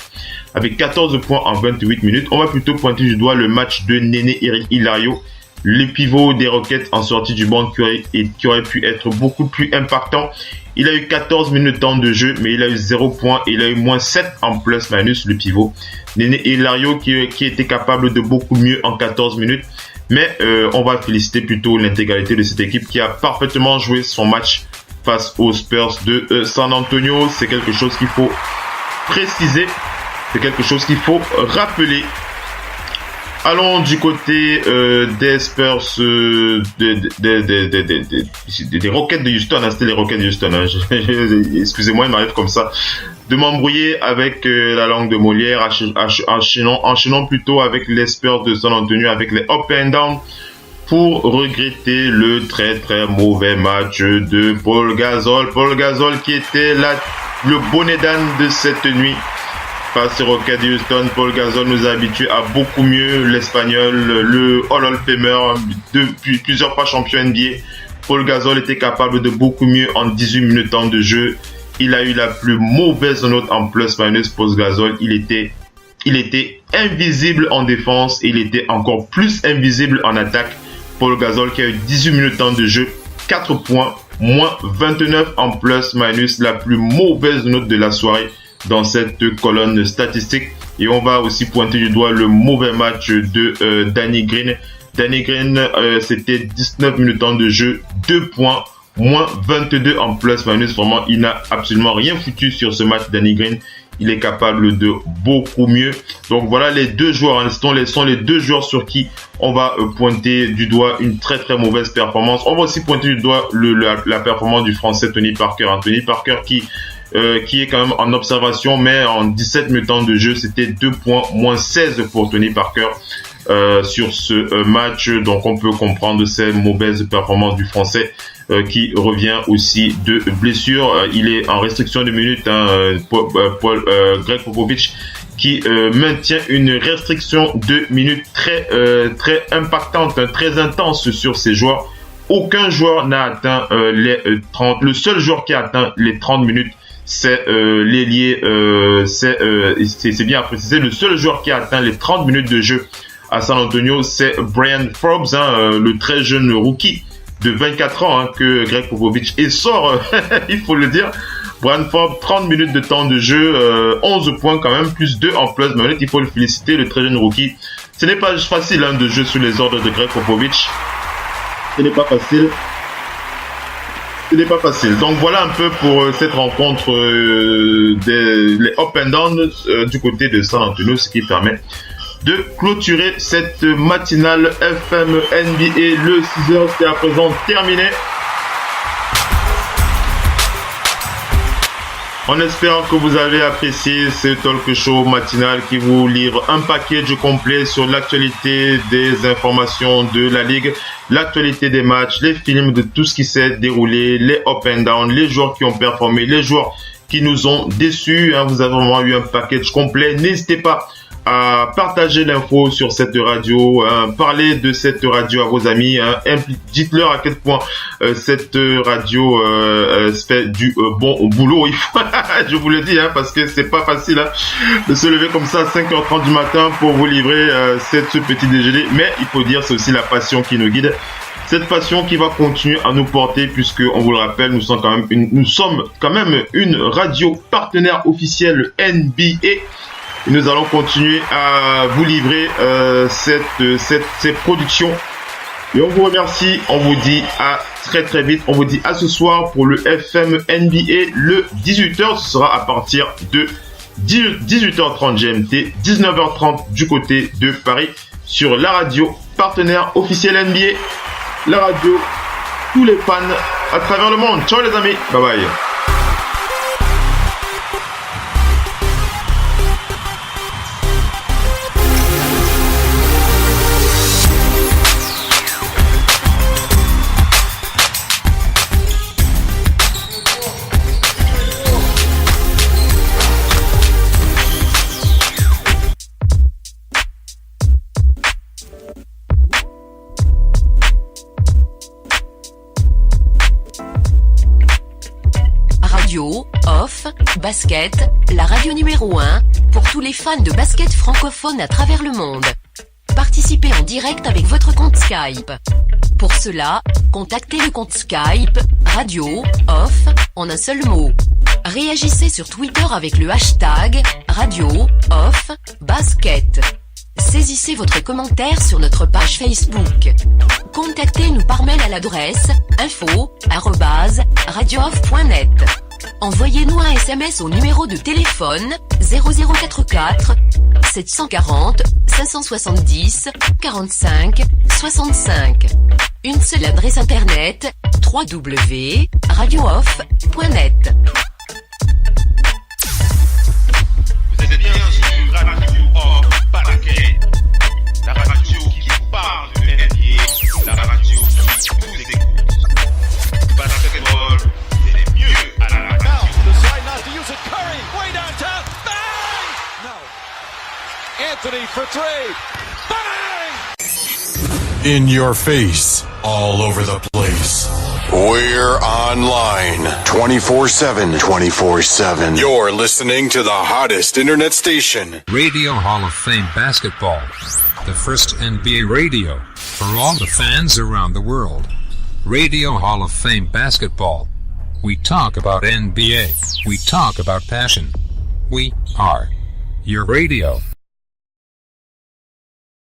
Avec 14 points en 28 minutes. On va plutôt pointer du doigt le match de Néné Hilario, le pivot des Rockets en sortie du banc qui aurait pu être beaucoup plus impactant. Il a eu 14 minutes de temps de jeu, mais il a eu 0 points. Il a eu moins 7 en plus-minus, le pivot. Néné Hilario qui était capable de beaucoup mieux en 14 minutes. Mais on va féliciter plutôt l'intégralité de cette équipe qui a parfaitement joué son match face aux Spurs de San Antonio. C'est quelque chose qu'il faut préciser. C'est quelque chose qu'il faut rappeler. Allons du côté des Spurs, des Rockets de Houston. C'était les Rockets de Houston. Excusez-moi, il m'arrive comme ça de m'embrouiller avec la langue de Molière. Enchaînons plutôt avec les Spurs de San Antonio, avec les up and down, pour regretter le très très mauvais match de Paul Gasol. Paul Gasol qui était le bonnet d'âne de cette nuit. Face aux Rockets de Houston, Paul Gasol nous a habitués à beaucoup mieux. L'Espagnol, le Hall of Famer, depuis plusieurs fois champion NBA. Paul Gasol était capable de beaucoup mieux en 18 minutes temps de jeu. Il a eu la plus mauvaise note en plus-minus. Paul Gasol, il était invisible en défense et il était encore plus invisible en attaque. Paul Gasol qui a eu 18 minutes temps de jeu, 4 points, moins 29 en plus-minus, la plus mauvaise note de la soirée dans cette colonne statistique. Et on va aussi pointer du doigt le mauvais match de Danny Green. Danny Green, c'était 19 minutes temps de jeu, 2 points, moins 22 en plus-minus. Vraiment, il n'a absolument rien foutu sur ce match, Danny Green. Il est capable de beaucoup mieux. Donc voilà les deux joueurs, sont les deux joueurs sur qui on va pointer du doigt une très très mauvaise performance. On va aussi pointer du doigt la performance du Français Tony Parker. Tony Parker qui est quand même en observation, mais en 17 minutes de jeu, c'était 2 points, moins 16 pour Tony Parker sur ce match. Donc on peut comprendre ces mauvaises performances du Français qui revient aussi de blessure. Il est en restriction de minutes, Greg Popovich qui maintient une restriction de minutes très impactante, très intense sur ses joueurs. Aucun joueur n'a atteint les 30. Le seul joueur qui a atteint les 30 minutes, c'est l'ailier, c'est bien à préciser, le seul joueur qui a atteint les 30 minutes de jeu à San Antonio, c'est Brian Forbes, le très jeune rookie de 24 ans que Greg Popovich essore, il faut le dire. Brian Forbes, 30 minutes de temps de jeu, 11 points quand même, plus 2 en plus-minute, il faut le féliciter, le très jeune rookie. Ce n'est pas facile de jouer sous les ordres de Greg Popovich. Ce n'est pas facile. Donc voilà un peu pour cette rencontre les up and down du côté de San Antonio, ce qui permet de clôturer cette matinale FM NBA. Le 6h, c'est à présent terminé. On espère que vous avez apprécié ce talk show matinal qui vous livre un package complet sur l'actualité des informations de la Ligue, l'actualité des matchs, les films de tout ce qui s'est déroulé, les up and down, les joueurs qui ont performé, les joueurs qui nous ont déçus. Vous avez vraiment eu un package complet. N'hésitez pas à partager l'info sur cette radio, parler de cette radio à vos amis, dites-leur à quel point cette radio fait du bon boulot. Je vous le dis, parce que c'est pas facile de se lever comme ça à 5h30 du matin pour vous livrer ce petit déjeuner, mais il faut dire c'est aussi la passion qui nous guide. Cette passion qui va continuer à nous porter puisque, on vous le rappelle, nous sommes quand même une radio partenaire officielle NBA. Et nous allons continuer à vous livrer ces productions. Et on vous remercie, on vous dit à très très vite, on vous dit à ce soir pour le FM NBA le 18h, ce sera à partir de 18h30 GMT, 19h30 du côté de Paris sur la radio partenaire officielle NBA, la radio, tous les fans à travers le monde. Ciao les amis, bye bye. Off, Basket, la radio numéro 1, pour tous les fans de basket francophone à travers le monde. Participez en direct avec votre compte Skype. Pour cela, contactez le compte Skype, Radio, Off, en un seul mot. Réagissez sur Twitter avec le hashtag, Radio, Off, Basket. Saisissez votre commentaire sur notre page Facebook. Contactez-nous par mail à l'adresse info@radiooff.net. Envoyez-nous un SMS au numéro de téléphone 0044 740 570 45 65. Une seule adresse internet www.radiooff.net. Vous êtes bien sur Radio Off Paraquet, la radio qui vous parle de NBA, la radio qui vous écoute. Basketball, c'est les mieux à la radio. Now, decide not to use it. Curry, way downtown. Bang! No. Anthony for three. Bang! In your face, all over the place. We're online 24/7. 24/7. You're listening to the hottest internet station. Radio Hall of Fame Basketball. The first NBA radio for all the fans around the world. Radio Hall of Fame Basketball. We talk about NBA. We talk about passion. We are your radio.